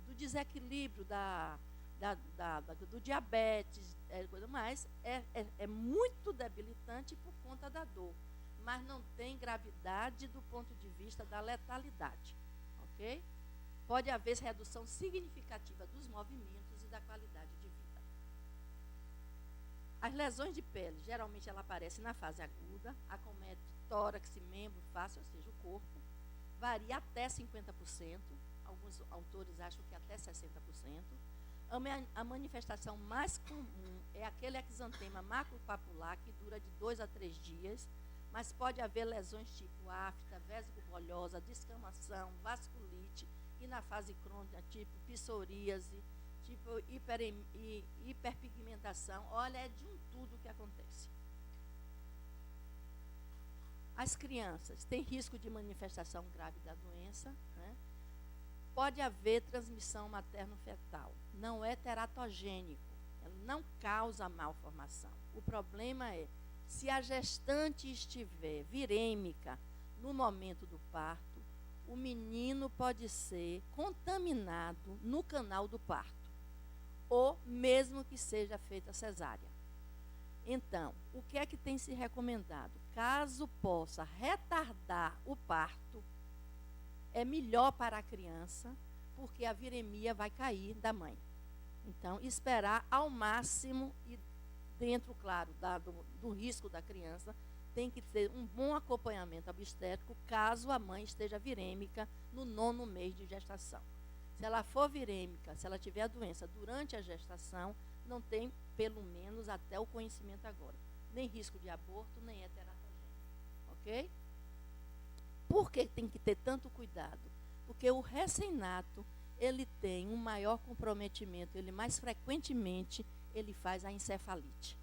B: do desequilíbrio do diabetes, mas é muito debilitante por conta da dor, mas não tem gravidade do ponto de vista da letalidade, ok? Pode haver redução significativa dos movimentos e da qualidade de vida. As lesões de pele, geralmente ela aparece na fase aguda, acomete tórax, membro, face, ou seja, o corpo, varia até 50%, alguns autores acham que até 60%. A manifestação mais comum é aquele exantema maculopapular, que dura de 2 a 3 dias, mas pode haver lesões tipo afta, vésico bolhosa, descamação, vasculite, e na fase crônica, tipo psoríase, tipo hiperpigmentação. Olha, é de um tudo que acontece. As crianças têm risco de manifestação grave da doença, né? Pode haver transmissão materno-fetal. Não é teratogênico, ela não causa malformação. O problema é, se a gestante estiver virêmica no momento do parto, o menino pode ser contaminado no canal do parto, ou mesmo que seja feita cesárea. Então, o que é que tem se recomendado? Caso possa retardar o parto, é melhor para a criança, porque a viremia vai cair da mãe. Então, esperar ao máximo, e dentro, claro, do risco da criança, tem que ter um bom acompanhamento obstétrico, caso a mãe esteja virêmica no 9º mês de gestação. Se ela for virêmica, se ela tiver a doença durante a gestação, não tem, pelo menos até o conhecimento agora, nem risco de aborto, nem é teratogênico. Ok? Por que tem que ter tanto cuidado? Porque o recém-nato, ele tem um maior comprometimento, ele mais frequentemente, ele faz a encefalite.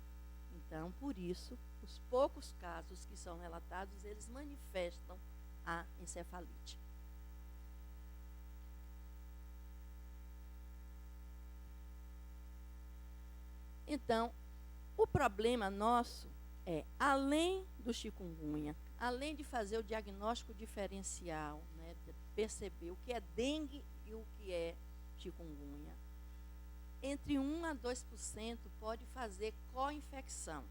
B: Então, por isso, os poucos casos que são relatados, eles manifestam a encefalite. Então, o problema nosso é, além do chikungunya, além de fazer o diagnóstico diferencial, né, de perceber o que é dengue e o que é chikungunya, entre 1 a 2% pode fazer co-infecção.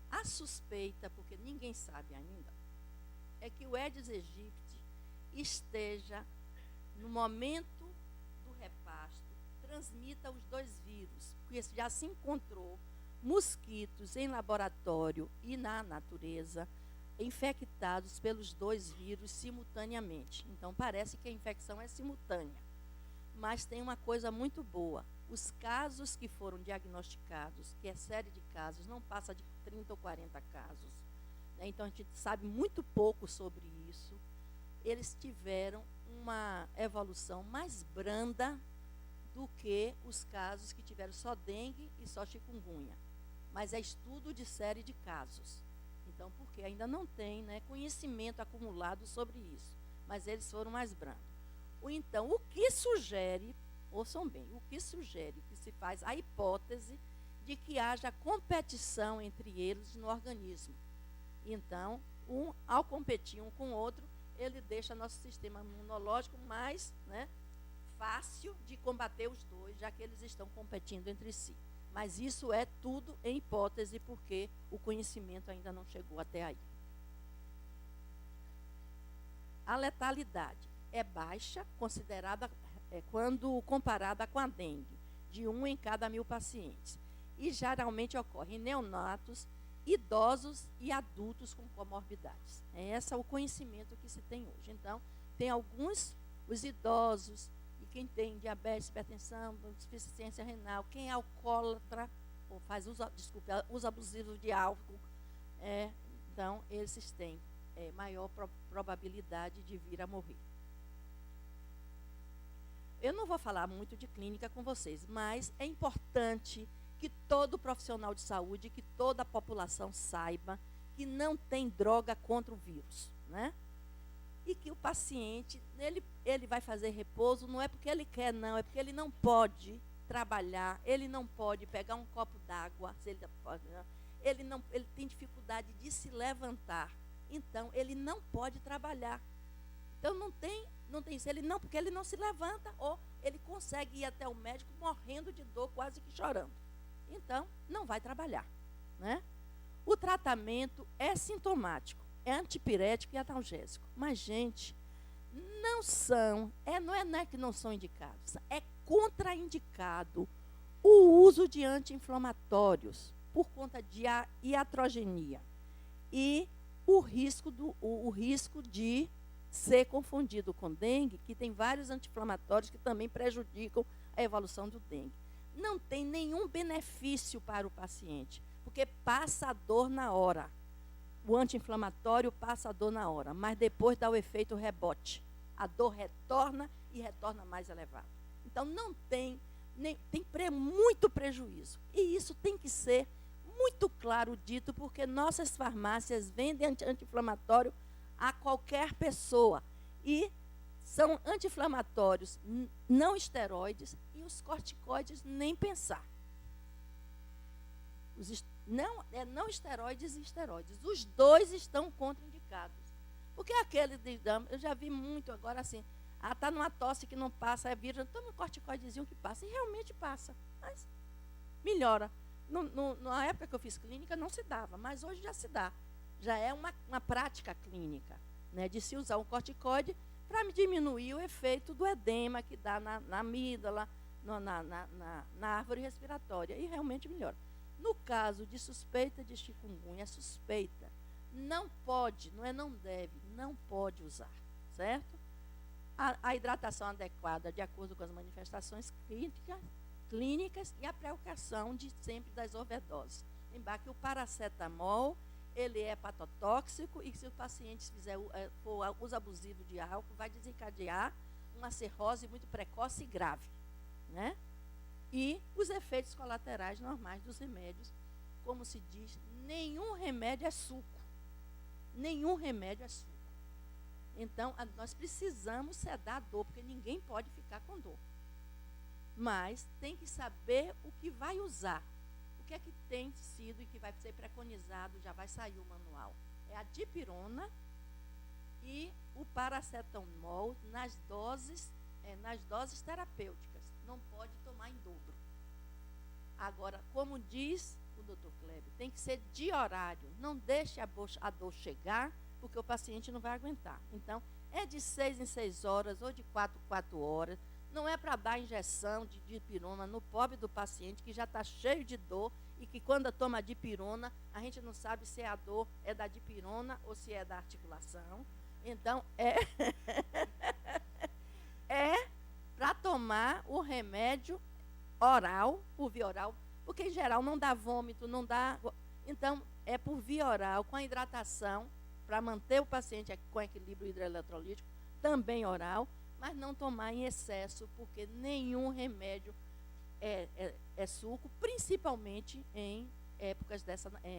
B: A suspeita, porque ninguém sabe ainda, é que o Aedes aegypti esteja, no momento do repasto, transmita os 2 vírus, porque já se encontrou mosquitos em laboratório e na natureza infectados pelos 2 vírus simultaneamente. Então, parece que a infecção é simultânea. Mas tem uma coisa muito boa. Os casos que foram diagnosticados, que é série de casos, não passa de 30 ou 40 casos, né? Então, a gente sabe muito pouco sobre isso. Eles tiveram uma evolução mais branda do que os casos que tiveram só dengue e só chikungunya. Mas é estudo de série de casos. Então, porque ainda não tem, né, conhecimento acumulado sobre isso. Mas eles foram mais brandos. Então, o que sugere, ouçam bem, o que sugere que se faz a hipótese de que haja competição entre eles no organismo. Então, ao competir um com o outro, ele deixa nosso sistema imunológico mais, né, fácil de combater os 2, já que eles estão competindo entre si. Mas isso é tudo em hipótese, porque o conhecimento ainda não chegou até aí. A letalidade é baixa, considerada quando comparada com a dengue, de 1 em cada 1000 pacientes. E geralmente ocorre em neonatos, idosos e adultos com comorbidades. É esse o conhecimento que se tem hoje. Então, tem alguns, os idosos, e quem tem diabetes, hipertensão, insuficiência renal, quem é alcoólatra, ou faz uso abusivo de álcool, então, esses têm maior probabilidade de vir a morrer. Eu não vou falar muito de clínica com vocês, mas é importante que todo profissional de saúde, que toda a população saiba que não tem droga contra o vírus, né? e que o paciente, ele vai fazer repouso, não é porque ele quer, não, é porque ele não pode trabalhar, ele não pode pegar um copo d'água, se ele pode, não, ele tem dificuldade de se levantar, então ele não pode trabalhar. Então não tem isso, porque ele não se levanta, ou ele consegue ir até o médico morrendo de dor, quase que chorando. Então, não vai trabalhar, né? O tratamento é sintomático, é antipirético e analgésico. Mas, gente, não é que não são indicados, é contraindicado o uso de anti-inflamatórios por conta de iatrogenia e o risco de ser confundido com dengue, que tem vários anti-inflamatórios que também prejudicam a evolução do dengue. Não tem nenhum benefício para o paciente, porque passa a dor na hora. O anti-inflamatório passa a dor na hora, mas depois dá o efeito rebote. A dor retorna e retorna mais elevado. Então, não tem muito prejuízo. E isso tem que ser muito claro dito, porque nossas farmácias vendem anti-inflamatório a qualquer pessoa. E são anti-inflamatórios não esteroides e os corticoides nem pensar. Não esteroides e esteroides. Os dois estão contraindicados. Porque aquele, eu já vi muito agora assim, está numa tosse que não passa, é vírus, toma um corticoidezinho que passa. E realmente passa, mas melhora. Na época que eu fiz clínica não se dava, mas hoje já se dá. Já é uma prática clínica, né, de se usar um corticoide para diminuir o efeito do edema que dá na amígdala, na árvore respiratória, e realmente melhora. No caso de suspeita de chikungunya, suspeita, não pode, não deve, não pode usar, certo? A hidratação adequada, de acordo com as manifestações clínicas e a precaução sempre das overdoses. Lembrar que o paracetamol, ele é hepatotóxico e se o paciente for uso abusivo de álcool, vai desencadear uma cirrose muito precoce e grave, né? E os efeitos colaterais normais dos remédios, como se diz, nenhum remédio é suco. Nenhum remédio é suco. Então, nós precisamos sedar a dor, porque ninguém pode ficar com dor. Mas tem que saber o que vai usar. O que é que tem sido e que vai ser preconizado, já vai sair o manual. É a dipirona e o paracetamol nas doses terapêuticas. Não pode tomar em dobro. Agora, como diz o doutor Kleber, tem que ser de horário. Não deixe a dor chegar, porque o paciente não vai aguentar. Então, é de 6 em 6 horas ou de 4 em 4 horas. Não é para dar injeção de dipirona no pobre do paciente, que já está cheio de dor, e que quando toma dipirona, a gente não sabe se a dor é da dipirona ou se é da articulação. Então, é para tomar o remédio oral, por via oral, porque em geral não dá vômito, não dá. Então, é por via oral, com a hidratação, para manter o paciente com equilíbrio hidroeletrolítico, também oral, mas não tomar em excesso, porque nenhum remédio é suco, principalmente em épocas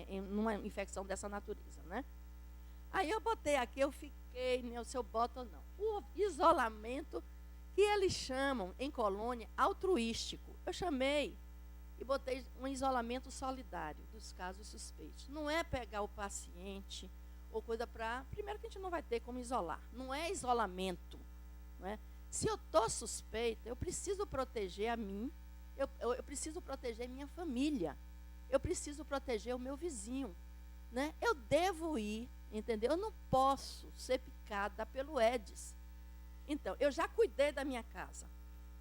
B: em uma infecção dessa natureza, né? Aí eu botei aqui, eu fiquei, se eu boto ou não. O isolamento, que eles chamam em colônia altruístico. Eu chamei e botei um isolamento solidário dos casos suspeitos. Não é pegar o paciente ou coisa para... Primeiro que a gente não vai ter como isolar. Não é isolamento. Não é? Se eu estou suspeita, eu preciso proteger a mim, eu preciso proteger minha família, eu preciso proteger o meu vizinho, né? Eu devo ir, entendeu? Eu não posso ser picada pelo Aedes. Então, eu já cuidei da minha casa,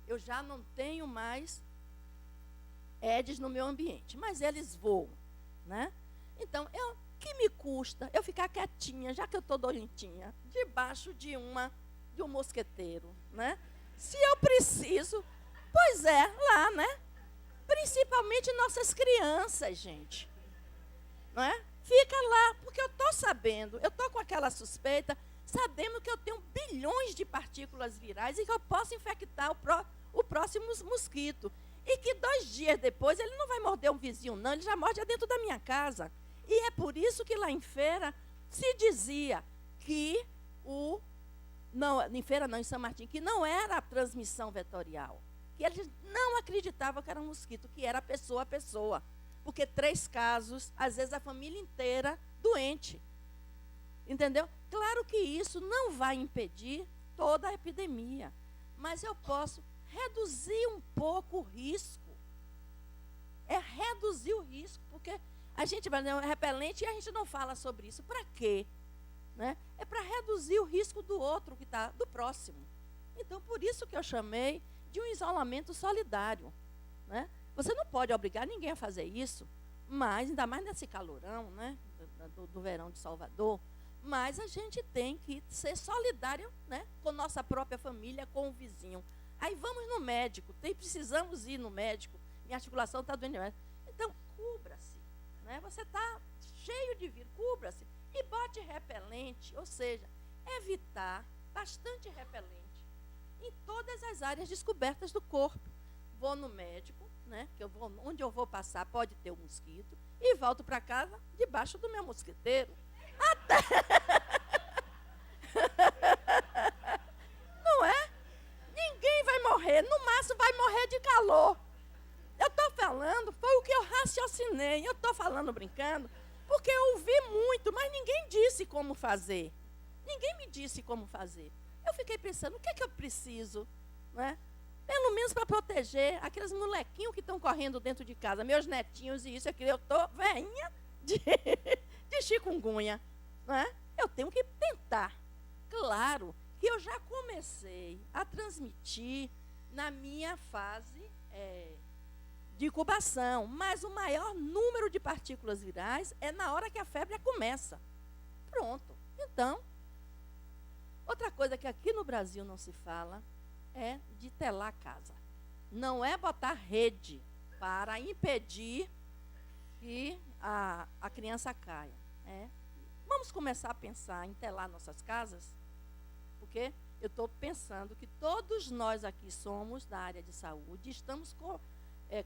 B: eu já não tenho mais Aedes no meu ambiente, mas eles voam, né? Então, que me custa eu ficar quietinha, já que eu estou doentinha, debaixo de um mosqueteiro, né? Se eu preciso, pois é, lá, né? Principalmente nossas crianças, gente, não é? Fica lá, porque eu estou sabendo, eu estou com aquela suspeita, sabendo que eu tenho bilhões de partículas virais e que eu posso infectar o próximo mosquito. E que 2 dias depois ele não vai morder um vizinho, não, ele já morde dentro da minha casa. E é por isso que lá em feira se dizia que não, em Feira não, em São Martim, que não era a transmissão vetorial. Que eles não acreditavam que era um mosquito, que era pessoa a pessoa. Porque 3 casos, às vezes a família inteira doente. Entendeu? Claro que isso não vai impedir toda a epidemia. Mas eu posso reduzir um pouco o risco. É reduzir o risco, porque a gente vai dar um repelente e a gente não fala sobre isso. Para quê? Né? É para reduzir o risco do outro, que está do próximo. Então, por isso que eu chamei de um isolamento solidário. Né? Você não pode obrigar ninguém a fazer isso, mas, ainda mais nesse calorão, né, do verão de Salvador, mas a gente tem que ser solidário, né, com nossa própria família, com o vizinho. Aí vamos no médico, precisamos ir no médico, minha articulação está doendo. Então, cubra-se. Né? Você está cheio de vírus, cubra-se. E bote repelente, ou seja, evitar bastante repelente em todas as áreas descobertas do corpo. Vou no médico, né, que onde eu vou passar pode ter um mosquito, e volto para casa debaixo do meu mosquiteiro. Até... Não é? Ninguém vai morrer, no máximo vai morrer de calor. Eu estou falando, foi o que eu raciocinei, eu estou falando brincando, porque eu ouvi muito, mas ninguém disse como fazer. Ninguém me disse como fazer. Eu fiquei pensando, o que é que eu preciso? Né? Pelo menos para proteger aqueles molequinhos que estão correndo dentro de casa, meus netinhos e isso, aquilo. Eu estou velhinha de chikungunya. Né? Eu tenho que tentar. Claro que eu já comecei a transmitir na minha fase de incubação, mas o maior número de partículas virais é na hora que a febre começa. Pronto. Então, outra coisa que aqui no Brasil não se fala é de telar a casa. Não é botar rede para impedir que a criança caia. Vamos começar a pensar em telar nossas casas? Porque eu estou pensando que todos nós aqui somos da área de saúde, estamos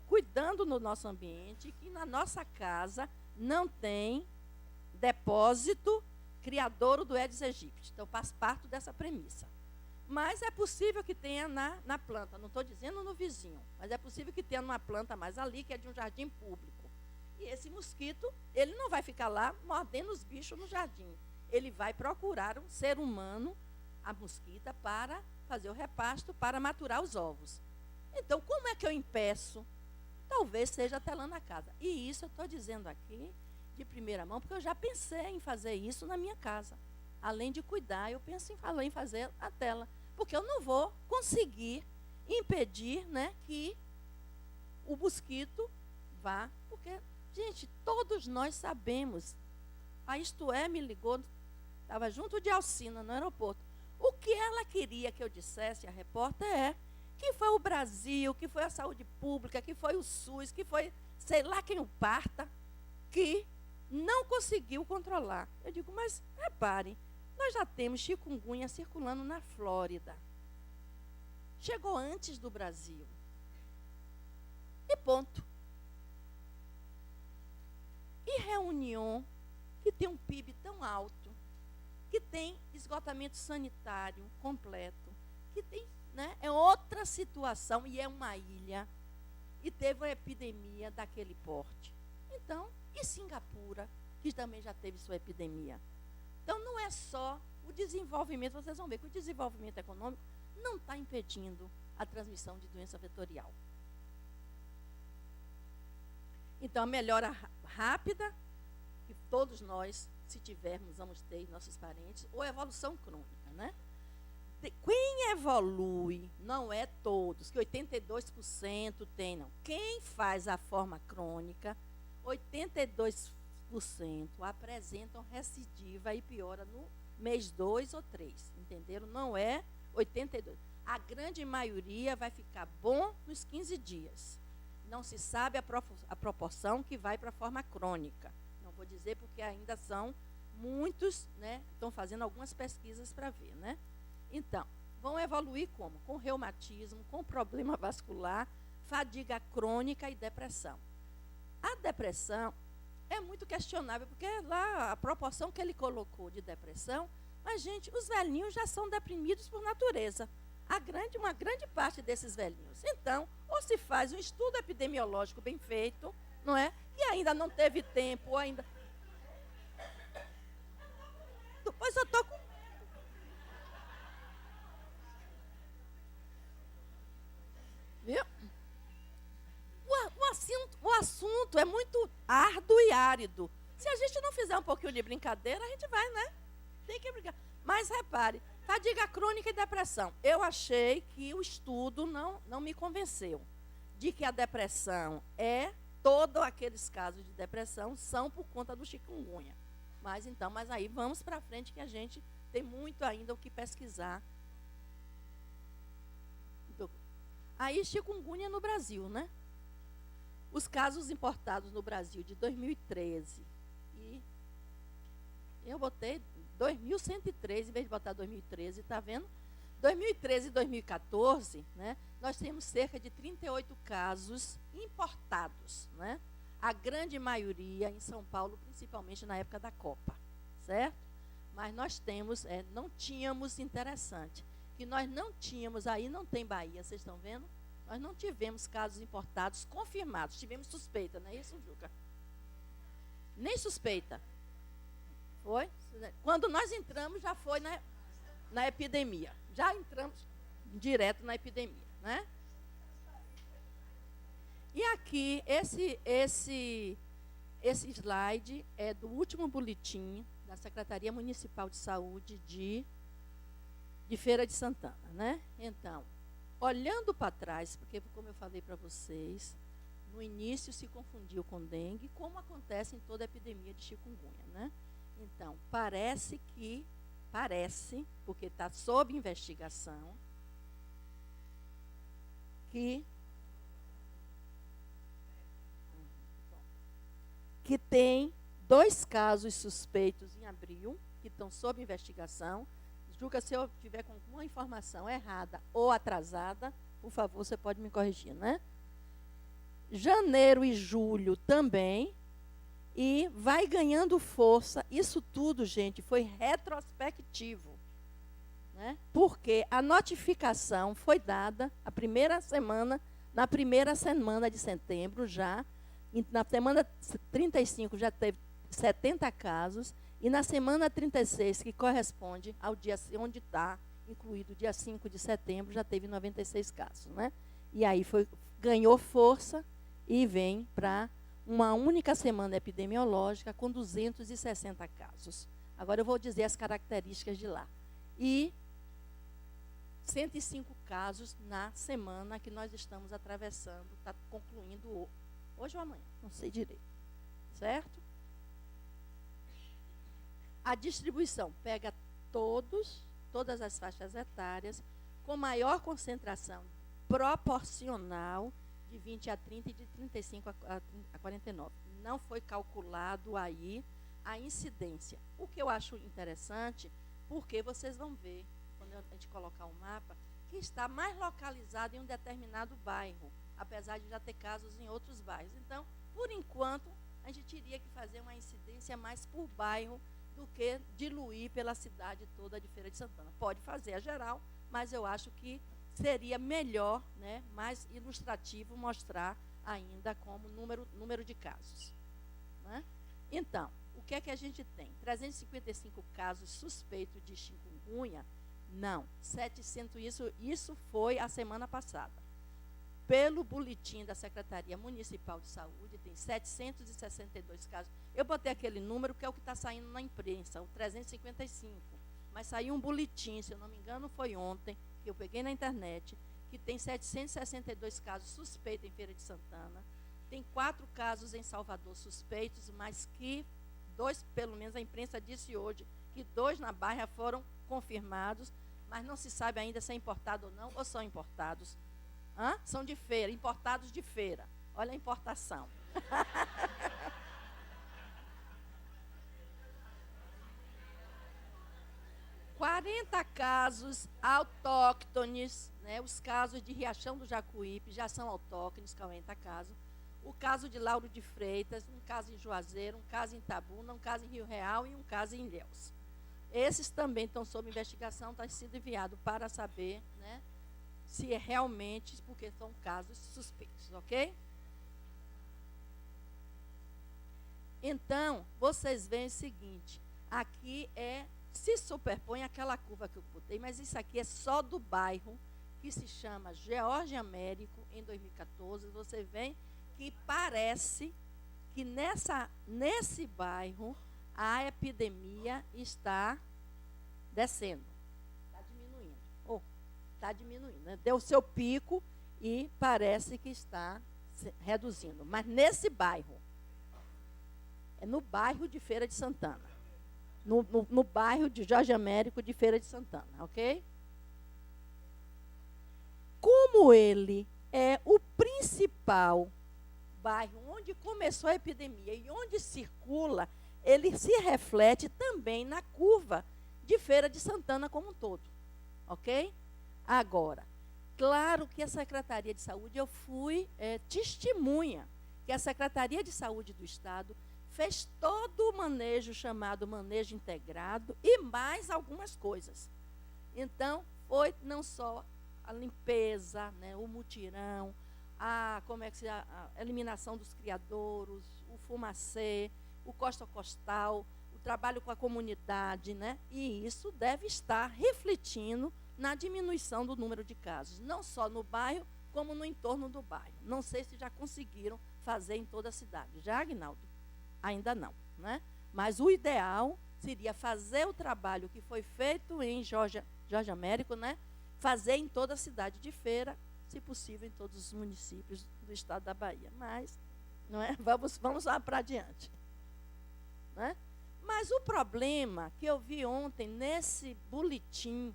B: cuidando do nosso ambiente, que na nossa casa não tem depósito criadouro do Aedes aegypti. Então, faz parte dessa premissa. Mas é possível que tenha na planta, não estou dizendo no vizinho, mas é possível que tenha numa planta mais ali, que é de um jardim público. E esse mosquito, ele não vai ficar lá mordendo os bichos no jardim. Ele vai procurar um ser humano, a mosquita, para fazer o repasto, para maturar os ovos. Então, como é que eu impeço? Talvez seja telando a casa. E isso eu estou dizendo aqui de primeira mão, porque eu já pensei em fazer isso na minha casa. Além de cuidar, eu penso em fazer a tela. Porque eu não vou conseguir impedir, né, que o mosquito vá. Porque, gente, todos nós sabemos. A Isto É me ligou, estava junto de Alcina, no aeroporto. O que ela queria que eu dissesse, a repórter, que foi o Brasil, que foi a saúde pública, que foi o SUS, que foi, sei lá quem o parta, que não conseguiu controlar. Eu digo, mas repare, nós já temos chikungunya circulando na Flórida. Chegou antes do Brasil. E ponto. E Reunião, que tem um PIB tão alto, que tem esgotamento sanitário completo, que tem, né, é outra situação e é uma ilha, e teve uma epidemia daquele porte. Então, e Singapura, que também já teve sua epidemia. Então, não é só o desenvolvimento, vocês vão ver que o desenvolvimento econômico não está impedindo a transmissão de doença vetorial. Então, a melhora rápida, que todos nós, se tivermos, vamos ter nossos parentes, ou evolução crônica, né? Quem evolui, não é todos, que 82% tem, não. Quem faz a forma crônica, 82% apresentam recidiva e piora no mês 2 ou 3, entenderam? Não é 82%. A grande maioria vai ficar bom nos 15 dias. Não se sabe a proporção que vai para a forma crônica. Não vou dizer porque ainda são muitos, né? Estão fazendo algumas pesquisas para ver, né? Então, vão evoluir como? Com reumatismo, com problema vascular, fadiga crônica e depressão. A depressão é muito questionável, porque lá a proporção que ele colocou de depressão, Mas, gente, os velhinhos já são deprimidos por natureza. Uma grande parte desses velhinhos. Então, ou se faz um estudo epidemiológico bem feito, não é? E ainda não teve tempo, ou ainda... Pois eu estou com... Viu? O assunto é muito árduo e árido. Se a gente não fizer um pouquinho de brincadeira, a gente vai, né? Tem que brincar. Mas repare, fadiga crônica e depressão. Eu achei que o estudo não me convenceu de que a depressão todos aqueles casos de depressão são por conta do chikungunya. Mas aí vamos para frente que a gente tem muito ainda o que pesquisar. Aí chikungunya no Brasil, né? Os casos importados no Brasil de 2013 e eu botei 2103 em vez de botar 2013, tá vendo? 2013 e 2014, né? Nós temos cerca de 38 casos importados, né? A grande maioria em São Paulo, principalmente na época da Copa, certo? Mas nós não tínhamos, interessante, que nós não tínhamos, aí não tem Bahia, vocês estão vendo? Nós não tivemos casos importados confirmados, tivemos suspeita, não é isso, Juca? Nem suspeita. Foi? Quando nós entramos, já foi na epidemia. Já entramos direto na epidemia, né? E aqui, esse slide é do último boletim da Secretaria Municipal de Saúde de Feira de Santana, né? Então, olhando para trás, porque como eu falei para vocês, no início se confundiu com dengue, como acontece em toda epidemia de chikungunya, né? Então, parece, porque está sob investigação, que tem 2 casos suspeitos em abril, que estão sob investigação. Juca, se eu tiver com alguma informação errada ou atrasada, por favor, você pode me corrigir, né? Janeiro e julho também. E vai ganhando força. Isso tudo, gente, foi retrospectivo, né? Porque a notificação foi dada na primeira semana de setembro já. Na semana 35 já teve 70 casos. E na semana 36, que corresponde ao dia onde está incluído o dia 5 de setembro, já teve 96 casos, né? E aí ganhou força e vem para uma única semana epidemiológica com 260 casos. Agora eu vou dizer as características de lá. E 105 casos na semana que nós estamos atravessando, está concluindo hoje ou amanhã, não sei direito. Certo? A distribuição pega todas as faixas etárias, com maior concentração proporcional de 20 a 30 e de 35 a 49. Não foi calculado aí a incidência. O que eu acho interessante, porque vocês vão ver, quando a gente colocar o mapa, que está mais localizado em um determinado bairro, apesar de já ter casos em outros bairros. Então, por enquanto, a gente teria que fazer uma incidência mais por bairro do que diluir pela cidade toda de Feira de Santana. Pode fazer a geral, mas eu acho que seria melhor, né, mais ilustrativo mostrar ainda como número de casos, né? Então, o que é que a gente tem? 355 casos suspeitos de chikungunya? Não, 700, isso foi a semana passada. Pelo boletim da Secretaria Municipal de Saúde, tem 762 casos. Eu botei aquele número que é o que está saindo na imprensa, o 355. Mas saiu um boletim, se eu não me engano, foi ontem, que eu peguei na internet, que tem 762 casos suspeitos em Feira de Santana. Tem 4 casos em Salvador suspeitos, mas que 2, pelo menos a imprensa disse hoje, que 2 na Barra foram confirmados, mas não se sabe ainda se é importado ou não, ou são importados. São de feira, importados de feira. Olha a importação. 40 casos autóctones, né? Os casos de Riachão do Jacuípe já são autóctones, 40 casos. O caso de Lauro de Freitas, um caso em Juazeiro, um caso em Itabuna, um caso em Rio Real e um caso em Ilhéus. Esses também estão sob investigação, está sendo enviado para saber, né, se é realmente, porque são casos suspeitos, ok? Então, vocês veem o seguinte, aqui se superpõe aquela curva que eu botei, mas isso aqui é só do bairro, que se chama George Américo, em 2014. Você vê que parece que nesse bairro a epidemia está descendo, está diminuindo. Está diminuindo, né? Deu o seu pico e parece que está reduzindo. Mas nesse bairro, é no bairro de Feira de Santana. No bairro de Jorge Américo de Feira de Santana, ok? Como ele é o principal bairro onde começou a epidemia e onde circula, ele se reflete também na curva de Feira de Santana como um todo, ok? Agora, claro que a Secretaria de Saúde, eu fui testemunha que a Secretaria de Saúde do Estado fez todo o manejo chamado manejo integrado e mais algumas coisas. Então, foi não só a limpeza, né, o mutirão, a eliminação dos criadouros, o fumacê, o costa-costal, o trabalho com a comunidade, né? E isso deve estar refletindo na diminuição do número de casos, não só no bairro, como no entorno do bairro. Não sei se já conseguiram fazer em toda a cidade. Já, Aguinaldo? Ainda não, né? Mas o ideal seria fazer o trabalho que foi feito em Jorge Américo, né? Fazer em toda a cidade de Feira, se possível, em todos os municípios do estado da Bahia. Mas, não é? Vamos lá para adiante. Né? Mas o problema que eu vi ontem nesse boletim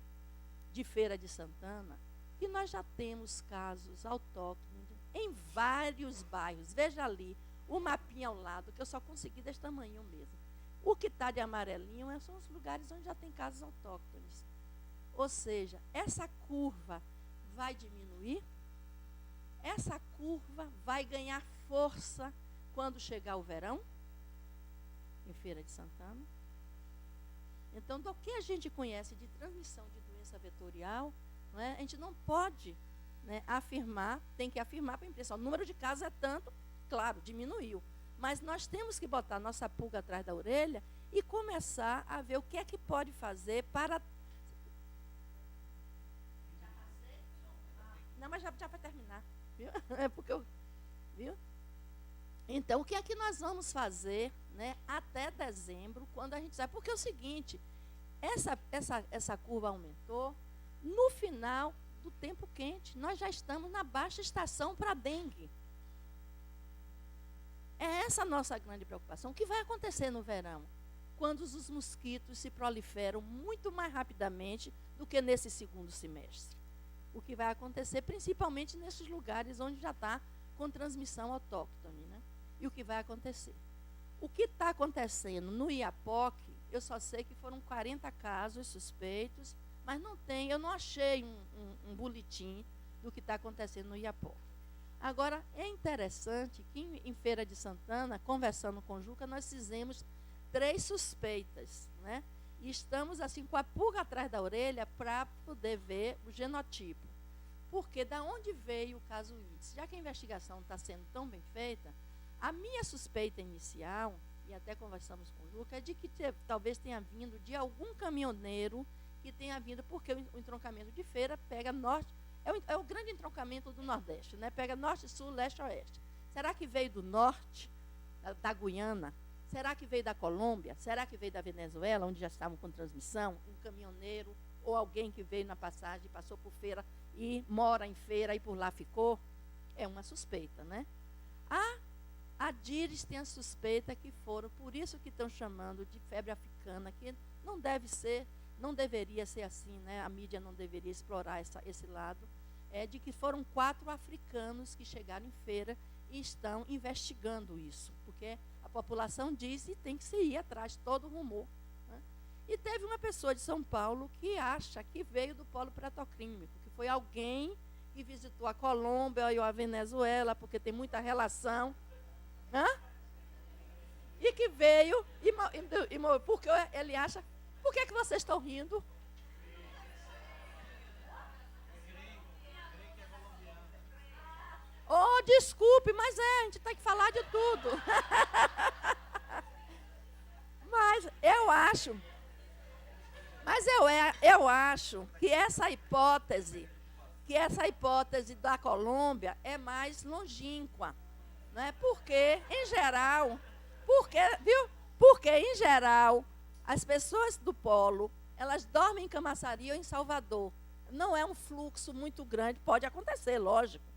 B: de Feira de Santana, que nós já temos casos autóctones em vários bairros. Veja ali, o mapinha ao lado, que eu só consegui desse tamanho mesmo. O que está de amarelinho são os lugares onde já tem casos autóctones. Ou seja, essa curva vai diminuir, essa curva vai ganhar força quando chegar o verão, em Feira de Santana. Então, do que a gente conhece de transmissão de doença vetorial, não é, a gente não pode, né, afirmar, tem que afirmar para a imprensa. O número de casos é tanto, claro, diminuiu. Mas nós temos que botar nossa pulga atrás da orelha e começar a ver o que é que pode fazer para... Não, mas já vai terminar, viu? É porque eu... Viu? Então, o que é que nós vamos fazer, né, até dezembro, quando a gente sabe? Porque é o seguinte, essa curva aumentou, no final do tempo quente, nós já estamos na baixa estação para a dengue. É essa a nossa grande preocupação. O que vai acontecer no verão? Quando os mosquitos se proliferam muito mais rapidamente do que nesse segundo semestre. O que vai acontecer principalmente nesses lugares onde já está com transmissão autóctone, né? E o que vai acontecer? O que está acontecendo no Iapoque, eu só sei que foram 40 casos suspeitos, mas eu não achei um boletim do que está acontecendo no Iapoque. Agora, é interessante que em Feira de Santana, conversando com o Juca, nós fizemos 3 suspeitas, né? E estamos assim com a pulga atrás da orelha para poder ver o genotipo. Porque da onde veio o caso índice? Já que a investigação está sendo tão bem feita, a minha suspeita inicial, e até conversamos com o Juca, é de que talvez tenha vindo de algum caminhoneiro que tenha vindo, porque o entroncamento de Feira pega norte, é o grande entroncamento do Nordeste, né? Pega norte, sul, leste, oeste. Será que veio do norte, da Guiana? Será que veio da Colômbia? Será que veio da Venezuela, onde já estavam com transmissão? Um caminhoneiro ou alguém que veio na passagem, passou por Feira e mora em Feira e por lá ficou? É uma suspeita, né? A Dires tem a suspeita que foram, por isso que estão chamando de febre africana, que não deveria ser assim, né? A mídia não deveria explorar esse lado, de que foram 4 africanos que chegaram em Feira e estão investigando isso, porque a população diz e tem que se ir atrás, todo o rumor. Né? E teve uma pessoa de São Paulo que acha que veio do polo petroquímico, que foi alguém que visitou a Colômbia ou a Venezuela, porque tem muita relação. E que veio, porque ele acha Por que vocês estão rindo? Oh, desculpe, mas a gente tem que falar de tudo. Mas eu acho que essa hipótese da Colômbia é mais longínqua, né? Porque em geral, as pessoas do polo, elas dormem em Camaçari ou em Salvador. Não é um fluxo muito grande, pode acontecer, lógico.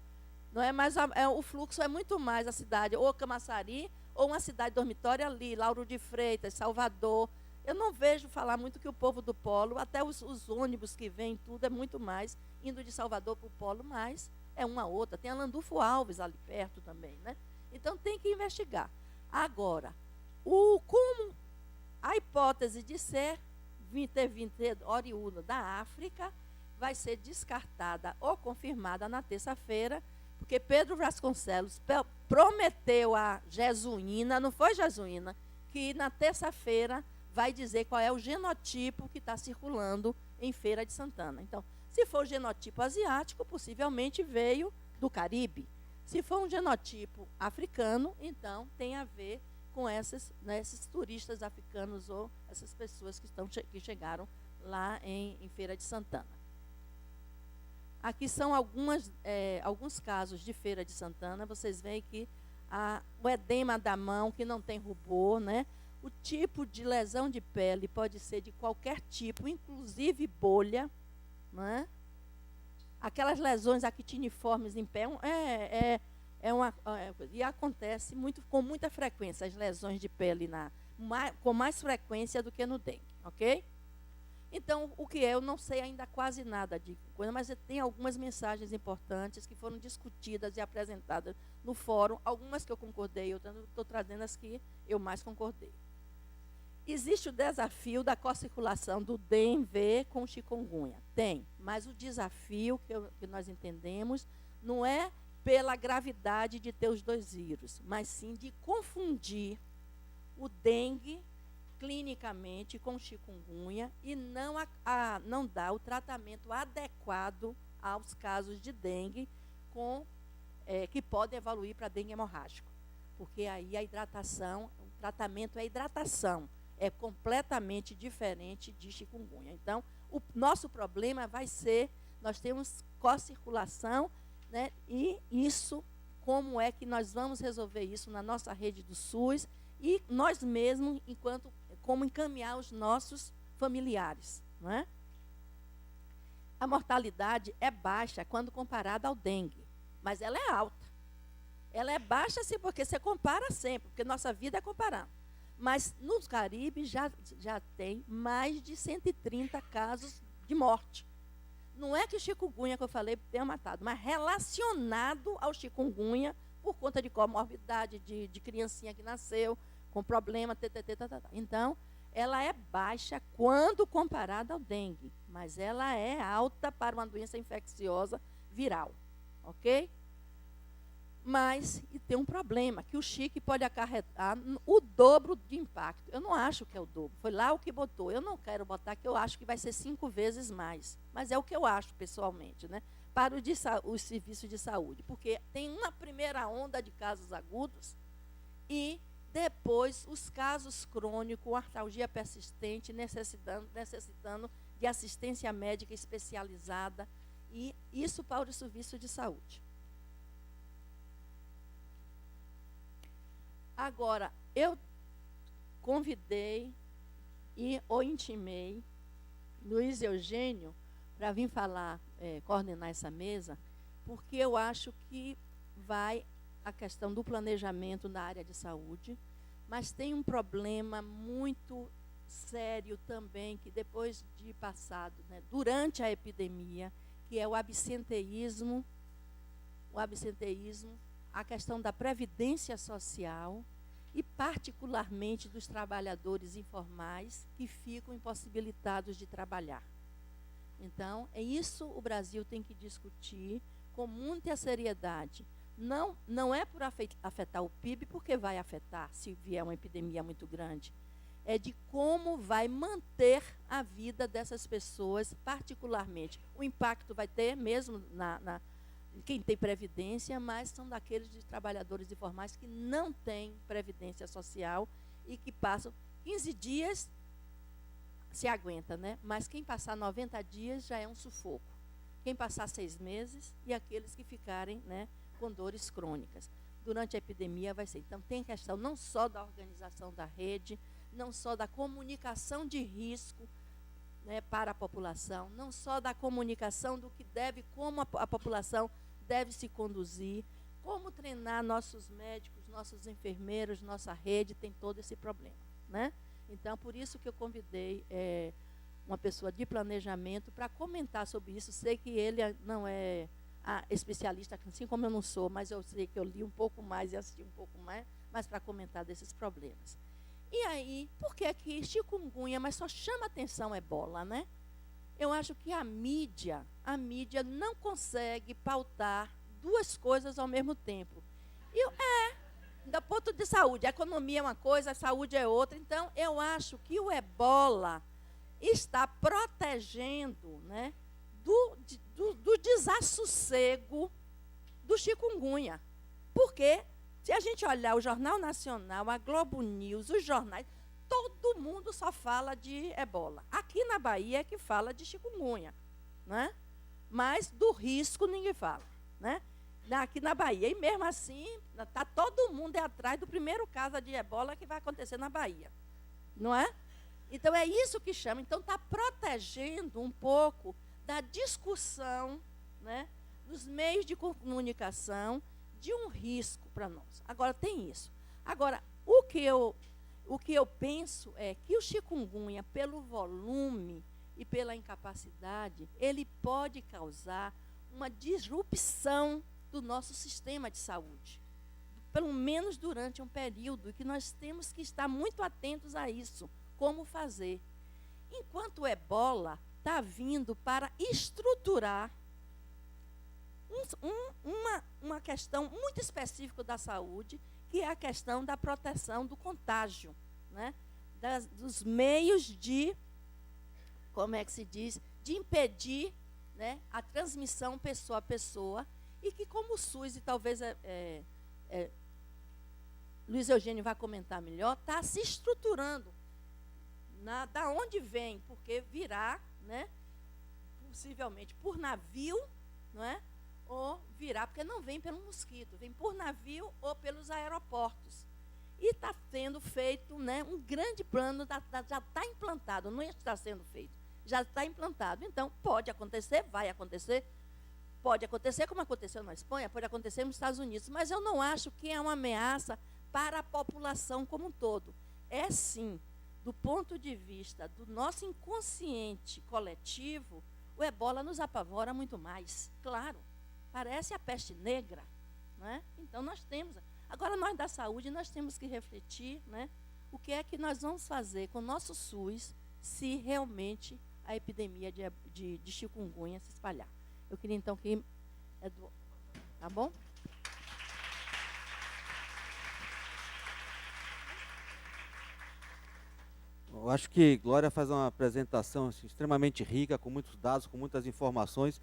B: Não é, mas o fluxo é muito mais a cidade, ou Camaçari, ou uma cidade dormitória ali, Lauro de Freitas, Salvador. Eu não vejo falar muito que o povo do polo, até os ônibus que vêm, tudo é muito mais, indo de Salvador para o polo, mas é uma outra. Tem a Landulfo Alves ali perto também, né? Então tem que investigar. Agora, como a hipótese de ter vindo oriunda da África vai ser descartada ou confirmada na terça-feira, porque Pedro Vasconcelos prometeu a Jesuína, não foi Jesuína, que na terça-feira vai dizer qual é o genotipo que está circulando em Feira de Santana. Então, se for o genotipo asiático, possivelmente veio do Caribe. Se for um genotipo africano, então tem a ver com esses turistas africanos ou essas pessoas que chegaram lá em Feira de Santana. Aqui são alguns casos de Feira de Santana. Vocês veem que o edema da mão, que não tem rubor, né? O tipo de lesão de pele pode ser de qualquer tipo, inclusive bolha, né? Aquelas lesões actiniformes em pé, e acontece com muita frequência as lesões de pele com mais frequência do que no dengue, ok? Então, o que eu não sei ainda quase nada de coisa, mas tem algumas mensagens importantes que foram discutidas e apresentadas no fórum, algumas que eu concordei, outras estou trazendo as que eu mais concordei. Existe o desafio da co-circulação do DMV com chikungunya? Tem, mas o desafio que nós entendemos não é pela gravidade de ter os dois vírus, mas sim de confundir o dengue clinicamente com chikungunya e não dar o tratamento adequado aos casos de dengue que podem evoluir para dengue hemorrágico. Porque aí o tratamento é hidratação, é completamente diferente de chikungunya. Então, o nosso problema vai ser, nós temos co-circulação, né, e isso, como é que nós vamos resolver isso na nossa rede do SUS e nós mesmos, como encaminhar os nossos familiares, não é? A mortalidade é baixa quando comparada ao dengue, mas ela é alta. Ela é baixa sim, porque você compara sempre, porque nossa vida é comparando. Mas nos Caribe já tem mais de 130 casos de morte. Não é que o chikungunya que eu falei tenha matado, mas relacionado ao chikungunya por conta de comorbidade de criancinha que nasceu com problema, Então, ela é baixa quando comparada ao dengue, mas ela é alta para uma doença infecciosa viral, ok? Mas tem um problema, que o chique pode acarretar o dobro de impacto. Eu não acho que é o dobro, foi lá o que botou. Eu não quero botar, que eu acho que vai ser 5 vezes mais. Mas é o que eu acho, pessoalmente, né? Para o serviço de saúde. Porque tem uma primeira onda de casos agudos e depois os casos crônicos, artralgia persistente, necessitando de assistência médica especializada. E isso para o serviço de saúde. Agora, eu convidei ou intimei Luiz Eugênio para vir falar, coordenar essa mesa, porque eu acho que vai a questão do planejamento na área de saúde, mas tem um problema muito sério também, que depois de passado, né, durante a epidemia, que é o absenteísmo, a questão da previdência social e, particularmente, dos trabalhadores informais que ficam impossibilitados de trabalhar. Então, é isso o Brasil tem que discutir com muita seriedade. Não é por afetar o PIB, porque vai afetar se vier uma epidemia muito grande. é de como vai manter a vida dessas pessoas, particularmente. O impacto vai ter mesmo quem tem previdência, mas são daqueles de trabalhadores informais que não têm previdência social e que passam 15 dias, se aguenta, né? Mas quem passar 90 dias já é um sufoco. Quem passar 6 meses e aqueles que ficarem, né, com dores crônicas. Durante a epidemia vai ser. Então, tem questão não só da organização da rede, não só da comunicação de risco, né, para a população, não só da comunicação do que deve, como a população deve se conduzir, como treinar nossos médicos, nossos enfermeiros, nossa rede, tem todo esse problema, né? Então, por isso que eu convidei uma pessoa de planejamento para comentar sobre isso. Sei que ele não é especialista, assim como eu não sou, mas eu sei que eu li um pouco mais e assisti um pouco mais, mas para comentar desses problemas. E aí, por que aqui chikungunya, mas só chama atenção ebola, né? Eu acho que a mídia não consegue pautar duas coisas ao mesmo tempo. Do ponto de saúde, a economia é uma coisa, a saúde é outra. Então, eu acho que o ebola está protegendo, né, do desassossego do chikungunya. Porque, se a gente olhar o Jornal Nacional, a Globo News, os jornais, todo mundo só fala de ebola. Aqui na Bahia é que fala de chikungunya, né? Mas do risco ninguém fala, né? Aqui na Bahia. E mesmo assim, está todo mundo atrás do primeiro caso de ebola que vai acontecer na Bahia, não é? Então, é isso que chama. Então, está protegendo um pouco da discussão, né, dos meios de comunicação, de um risco para nós. Agora, tem isso. Agora, o que eu penso é que o chikungunya, pelo volume e pela incapacidade, ele pode causar uma disrupção do nosso sistema de saúde, pelo menos durante um período, e que nós temos que estar muito atentos a isso, como fazer. Enquanto o ebola está vindo para estruturar uma questão muito específica da saúde, que é a questão da proteção do contágio, né? Dos meios de, como é que se diz, de impedir, né, a transmissão pessoa a pessoa, e que como o SUS, e talvez Luiz Eugênio vai comentar melhor, está se estruturando. Da onde vem? Porque virá, né, possivelmente por navio, não é? Ou virá, porque não vem pelo mosquito, vem por navio ou pelos aeroportos. E está sendo feito, né, um grande plano, já está implantado, não está sendo feito, já está implantado. Então, pode acontecer, vai acontecer, pode acontecer como aconteceu na Espanha, pode acontecer nos Estados Unidos, mas eu não acho que é uma ameaça para a população como um todo. É sim, do ponto de vista do nosso inconsciente coletivo, o ebola nos apavora muito mais, claro. Parece a peste negra, né? Então, nós temos. Agora, nós da saúde, nós temos que refletir, né, o que é que nós vamos fazer com o nosso SUS se realmente a epidemia de chikungunya se espalhar. Eu queria, então, que... Tá bom?
A: Eu acho que Glória faz uma apresentação assim, extremamente rica, com muitos dados, com muitas informações,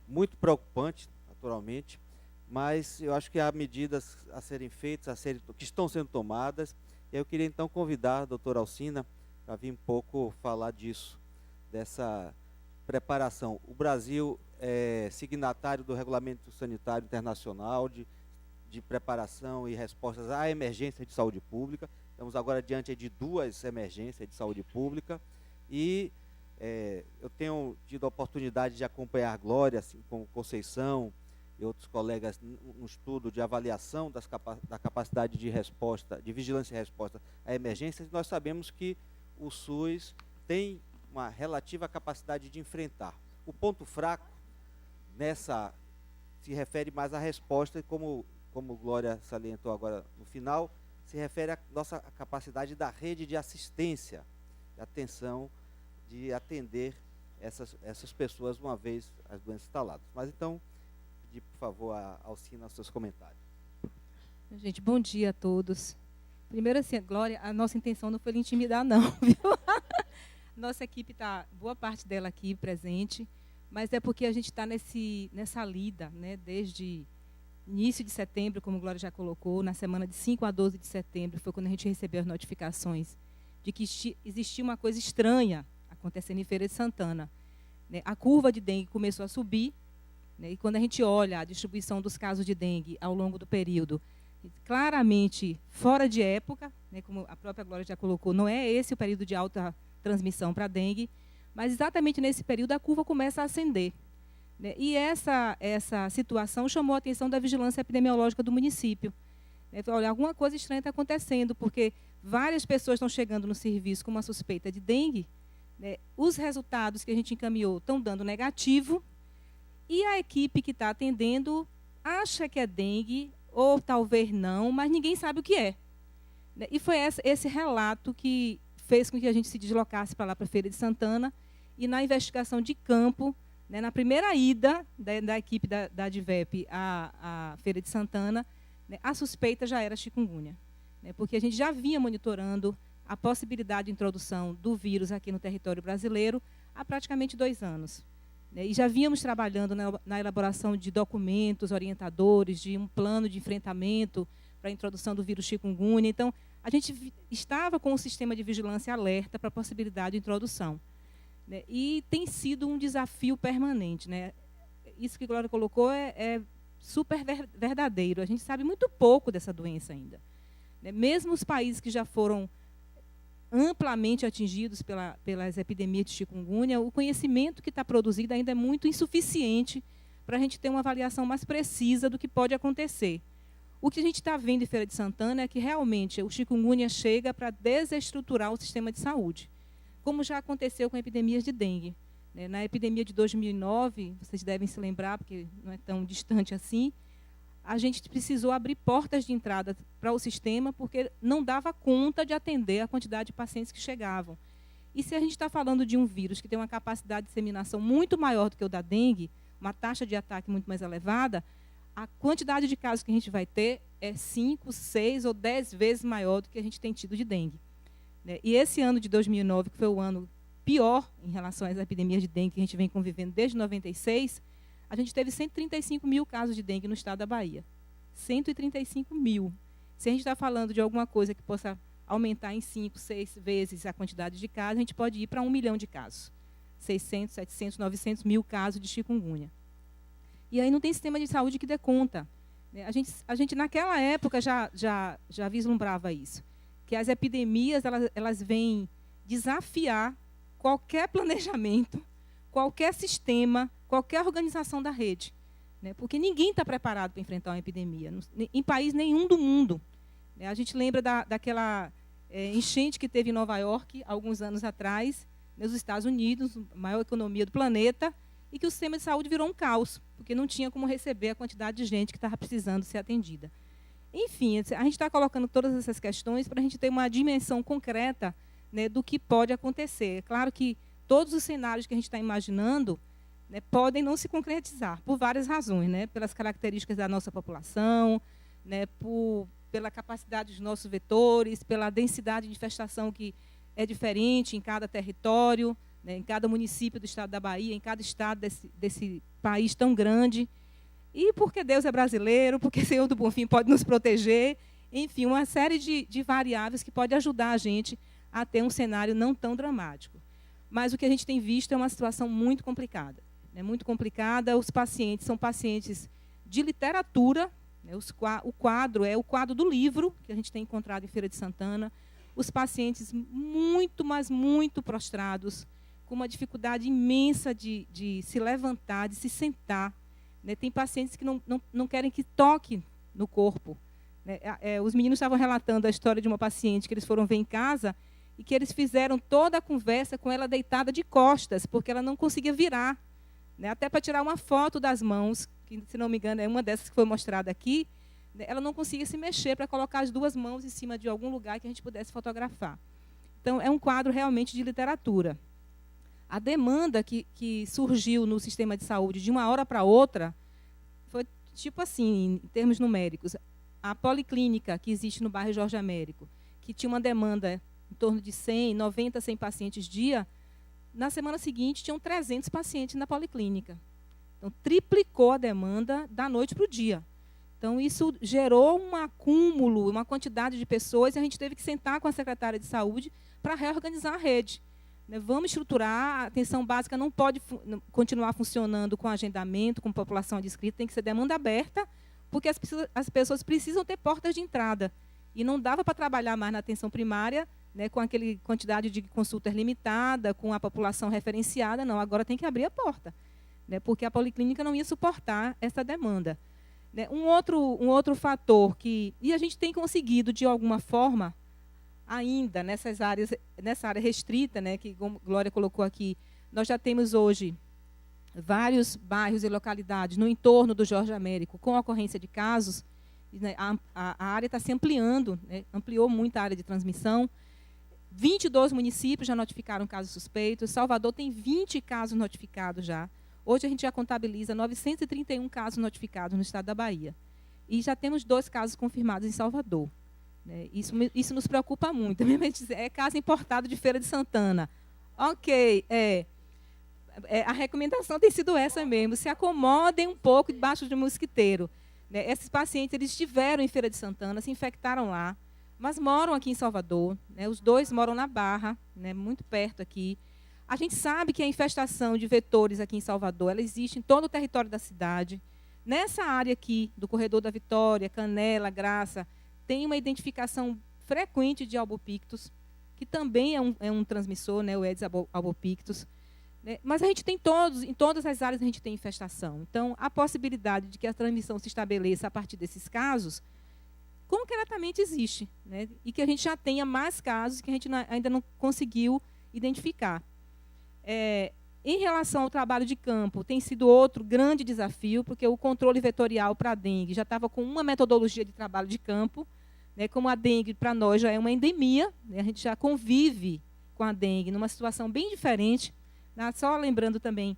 A: muito preocupante, naturalmente, mas eu acho que há medidas a serem feitas, que estão sendo tomadas, e eu queria então convidar a doutora Alcina para vir um pouco falar disso, dessa preparação. O Brasil é signatário do Regulamento Sanitário Internacional de preparação e respostas à emergência de saúde pública. Estamos agora diante de 2 emergências de saúde pública e eu tenho tido a oportunidade de acompanhar Glória, assim como Conceição e outros colegas, um estudo de avaliação da capacidade de resposta, de vigilância e resposta a emergências. Nós sabemos que o SUS tem uma relativa capacidade de enfrentar. O ponto fraco nessa se refere mais à resposta, e como Glória salientou agora no final, se refere à nossa capacidade da rede de assistência, de atenção, de atender essas pessoas uma vez as doenças instaladas. Mas então, pedir por favor a Alcina os seus comentários.
C: Gente, bom dia a todos. Primeiro, assim, Glória, a nossa intenção não foi lhe intimidar, não, viu? Nossa equipe está, boa parte dela aqui presente, mas é porque a gente está nessa lida, né, desde início de setembro, como a Glória já colocou, na semana de 5 a 12 de setembro, foi quando a gente recebeu as notificações de que existia uma coisa estranha acontecendo em Feira de Santana. Né? A curva de dengue começou a subir, né, e quando a gente olha a distribuição dos casos de dengue ao longo do período, claramente fora de época, né, como a própria Glória já colocou, não é esse o período de alta transmissão para dengue, mas exatamente nesse período a curva começa a ascender. Né, e essa situação chamou a atenção da vigilância epidemiológica do município. Né, olha, alguma coisa estranha está acontecendo, porque várias pessoas estão chegando no serviço com uma suspeita de dengue, né, os resultados que a gente encaminhou estão dando negativo, e a equipe que está atendendo acha que é dengue, ou talvez não, mas ninguém sabe o que é. E foi esse relato que fez com que a gente se deslocasse para lá, para a Feira de Santana, e na investigação de campo, né, na primeira ida da equipe da ADVEP à Feira de Santana, né, a suspeita já era chikungunya, né, porque a gente já vinha monitorando a possibilidade de introdução do vírus aqui no território brasileiro há praticamente 2 anos. Né, e já vínhamos trabalhando na elaboração de documentos orientadores, de um plano de enfrentamento para a introdução do vírus chikungunya. Então, a gente estava com o sistema de vigilância alerta para a possibilidade de introdução. Né, e tem sido um desafio permanente. Né? Isso que a Glória colocou é super verdadeiro. A gente sabe muito pouco dessa doença ainda. Né? Mesmo os países que já foram amplamente atingidos pelas epidemias de chikungunya, o conhecimento que está produzido ainda é muito insuficiente para a gente ter uma avaliação mais precisa do que pode acontecer. O que a gente está vendo em Feira de Santana é que realmente o chikungunya chega para desestruturar o sistema de saúde, como já aconteceu com epidemias de dengue. Na epidemia de 2009, vocês devem se lembrar, porque não é tão distante assim, a gente precisou abrir portas de entrada para o sistema, porque não dava conta de atender a quantidade de pacientes que chegavam. E se a gente está falando de um vírus que tem uma capacidade de disseminação muito maior do que o da dengue, uma taxa de ataque muito mais elevada, a quantidade de casos que a gente vai ter é 5, 6 ou 10 vezes maior do que a gente tem tido de dengue. E esse ano de 2009, que foi o ano pior em relação às epidemias de dengue que a gente vem convivendo desde 96, a gente teve 135 mil casos de dengue no estado da Bahia. 135 mil. Se a gente está falando de alguma coisa que possa aumentar em 5, 6 vezes a quantidade de casos, a gente pode ir para 1 milhão de casos. 600, 700, 900 mil casos de chikungunya. E aí não tem sistema de saúde que dê conta. A gente naquela época, já vislumbrava isso. Que as epidemias elas vêm desafiar qualquer planejamento, qualquer sistema, qualquer organização da rede. Né? Porque ninguém está preparado para enfrentar uma epidemia, em país nenhum do mundo. Né? A gente lembra daquela enchente que teve em Nova York, alguns anos atrás, nos Estados Unidos, a maior economia do planeta, e que o sistema de saúde virou um caos, porque não tinha como receber a quantidade de gente que estava precisando ser atendida. Enfim, a gente está colocando todas essas questões para a gente ter uma dimensão concreta, né, do que pode acontecer. É claro que todos os cenários que a gente está imaginando, né, podem não se concretizar, por várias razões, né, pelas características da nossa população, né, pela capacidade dos nossos vetores, pela densidade de infestação que é diferente em cada território, né, em cada município do estado da Bahia, em cada estado desse país tão grande. E porque Deus é brasileiro, porque o Senhor do Bonfim pode nos proteger, enfim, uma série de variáveis que pode ajudar a gente a ter um cenário não tão dramático. Mas o que a gente tem visto é uma situação muito complicada. Né, muito complicada. Os pacientes são pacientes de literatura, né, o quadro é o quadro do livro que a gente tem encontrado em Feira de Santana. Os pacientes muito, mas muito prostrados, com uma dificuldade imensa de se levantar, de se sentar. Né, tem pacientes que não querem que toque no corpo. Né, os meninos estavam relatando a história de uma paciente que eles foram ver em casa e que eles fizeram toda a conversa com ela deitada de costas, porque ela não conseguia virar. Né, até para tirar uma foto das mãos, que, se não me engano, é uma dessas que foi mostrada aqui, né, ela não conseguia se mexer para colocar as 2 mãos em cima de algum lugar que a gente pudesse fotografar. Então, é um quadro realmente de literatura. A demanda que surgiu no sistema de saúde de uma hora para outra foi tipo assim, em termos numéricos. A policlínica que existe no bairro Jorge Américo que tinha uma demanda em torno de 100, 90, 100 pacientes dia, na semana seguinte tinham 300 pacientes na policlínica. Então, triplicou a demanda da noite para o dia. Então, isso gerou um acúmulo, uma quantidade de pessoas, e a gente teve que sentar com a secretária de saúde para reorganizar a rede. Vamos estruturar, a atenção básica não pode continuar funcionando com agendamento, com população adscrita, tem que ser demanda aberta, porque as pessoas precisam ter portas de entrada. E não dava para trabalhar mais na atenção primária, né, com aquela quantidade de consultas limitada, com a população referenciada, não, agora tem que abrir a porta, né, porque a policlínica não ia suportar essa demanda. Né, um outro fator que... E a gente tem conseguido, de alguma forma, ainda nessa área restrita, né, que como Glória colocou aqui, nós já temos hoje vários bairros e localidades no entorno do Jorge Américo com ocorrência de casos, né, a área está se ampliando, né, ampliou muito a área de transmissão. 22 municípios já notificaram casos suspeitos, Salvador tem 20 casos notificados já. Hoje a gente já contabiliza 931 casos notificados no estado da Bahia. E já temos 2 casos confirmados em Salvador. Né? Isso nos preocupa muito. É caso importado de Feira de Santana. Ok, a recomendação tem sido essa mesmo. Se acomodem um pouco debaixo de um mosquiteiro. Né? Esses pacientes eles estiveram em Feira de Santana, se infectaram lá, mas moram aqui em Salvador. Né? Os 2 moram na Barra, né? Muito perto aqui. A gente sabe que a infestação de vetores aqui em Salvador, ela existe em todo o território da cidade. Nessa área aqui, do Corredor da Vitória, Canela, Graça, tem uma identificação frequente de albopictus, que também é um transmissor, né, o Aedes albopictus. Né, mas a gente tem em todas as áreas a gente tem infestação. Então, a possibilidade de que a transmissão se estabeleça a partir desses casos, concretamente existe. Né, e que a gente já tenha mais casos que a gente ainda não conseguiu identificar. Em relação ao trabalho de campo, tem sido outro grande desafio, porque o controle vetorial para a dengue já estava com uma metodologia de trabalho de campo, né, como a dengue para nós já é uma endemia, né, a gente já convive com a dengue numa situação bem diferente. Né, só lembrando também,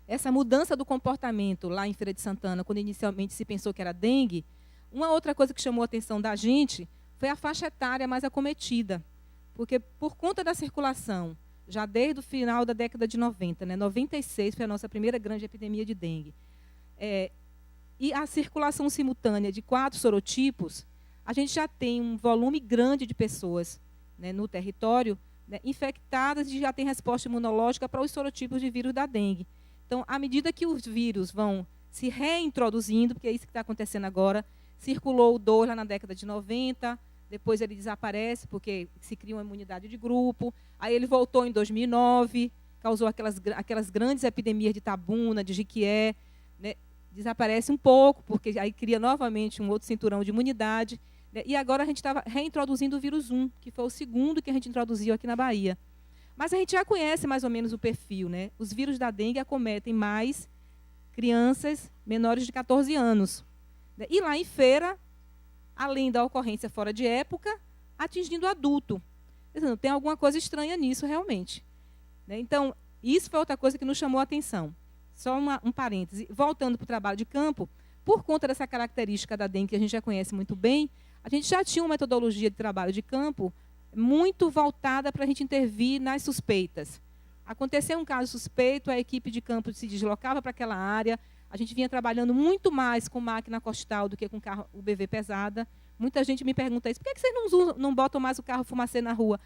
C: essa mudança do comportamento lá em Feira de Santana, quando inicialmente se pensou que era dengue, uma outra coisa que chamou a atenção da gente foi a faixa etária mais acometida, porque por conta da circulação, já desde o final da década de 90, né, 96 foi a nossa primeira grande epidemia de dengue. E a circulação simultânea de 4 sorotipos, a gente já tem um volume grande de pessoas, né, no território, né, infectadas e já tem resposta imunológica para os sorotipos de vírus da dengue. Então, à medida que os vírus vão se reintroduzindo, porque é isso que está acontecendo agora, circulou o 2 lá na década de 90, depois ele desaparece porque se cria uma imunidade de grupo. Aí ele voltou em 2009, causou aquelas grandes epidemias de Tabuna, de Jiquié. Né? Desaparece um pouco, porque aí cria novamente um outro cinturão de imunidade. Né? E agora a gente estava reintroduzindo o vírus 1, que foi o segundo que a gente introduziu aqui na Bahia. Mas a gente já conhece mais ou menos o perfil. Né? Os vírus da dengue acometem mais crianças menores de 14 anos. Né? E lá em Feira, além da ocorrência fora de época, atingindo adulto. Tem alguma coisa estranha nisso, realmente. Né? Então, isso foi outra coisa que nos chamou a atenção. Só um parêntese. Voltando para o trabalho de campo, por conta dessa característica da dengue que a gente já conhece muito bem, a gente já tinha uma metodologia de trabalho de campo muito voltada para a gente intervir nas suspeitas. Aconteceu um caso suspeito, a equipe de campo se deslocava para aquela área, a gente vinha trabalhando muito mais com máquina costal do que com carro UBV pesada. Muita gente me pergunta isso, por que vocês não botam mais o carro fumacê na rua?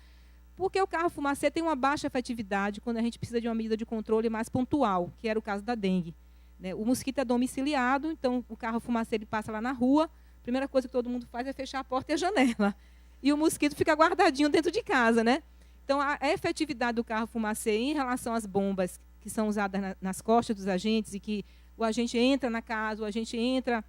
C: Porque o carro fumacê tem uma baixa efetividade quando a gente precisa de uma medida de controle mais pontual, que era o caso da dengue. Né? O mosquito é domiciliado, então o carro fumacê ele passa lá na rua, a primeira coisa que todo mundo faz é fechar a porta e a janela. E o mosquito fica guardadinho dentro de casa. Né? Então, a efetividade do carro fumacê em relação às bombas que são usadas nas costas dos agentes e que o agente entra na casa, o agente entra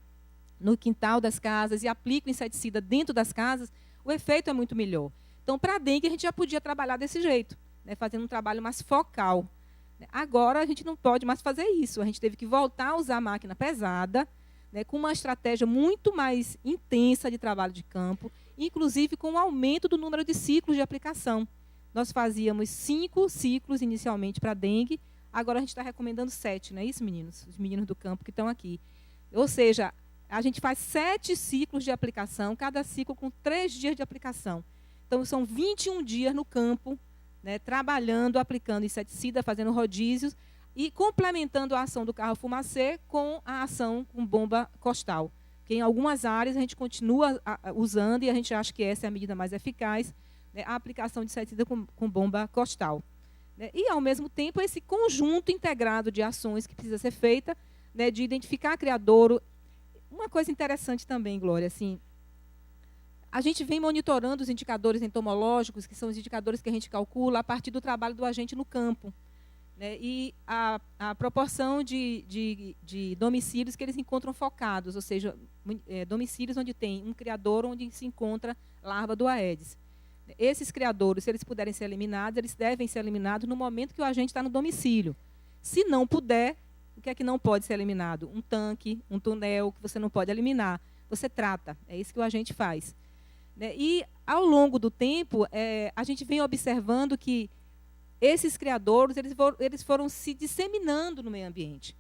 C: no quintal das casas e aplica o inseticida dentro das casas, o efeito é muito melhor. Então, para a dengue, a gente já podia trabalhar desse jeito, né, fazendo um trabalho mais focal. Agora, a gente não pode mais fazer isso. A gente teve que voltar a usar a máquina pesada, né, com uma estratégia muito mais intensa de trabalho de campo, inclusive com o aumento do número de ciclos de aplicação. Nós fazíamos 5 ciclos inicialmente para a dengue, agora a gente está recomendando 7, não é isso, meninos? Os meninos do campo que estão aqui. Ou seja, a gente faz 7 ciclos de aplicação, cada ciclo com 3 dias de aplicação. Então, são 21 dias no campo, né, trabalhando, aplicando inseticida, fazendo rodízios e complementando a ação do carro fumacê com a ação com bomba costal. Que em algumas áreas a gente continua usando e a gente acha que essa é a medida mais eficaz, né, a aplicação de inseticida com bomba costal. Né, e, ao mesmo tempo, esse conjunto integrado de ações que precisa ser feita, né, de identificar criadouro. Uma coisa interessante também, Glória, assim, a gente vem monitorando os indicadores entomológicos, que são os indicadores que a gente calcula a partir do trabalho do agente no campo. Né, e a proporção de domicílios que eles encontram focados, ou seja, domicílios onde tem um criadouro onde se encontra larva do Aedes. Esses criadouros, se eles puderem ser eliminados, eles devem ser eliminados no momento que o agente está no domicílio. Se não puder, o que é que não pode ser eliminado? Um tanque, um túnel, que você não pode eliminar. Você trata, é isso que o agente faz. E, ao longo do tempo, a gente vem observando que esses criadouros eles foram se disseminando no meio ambiente.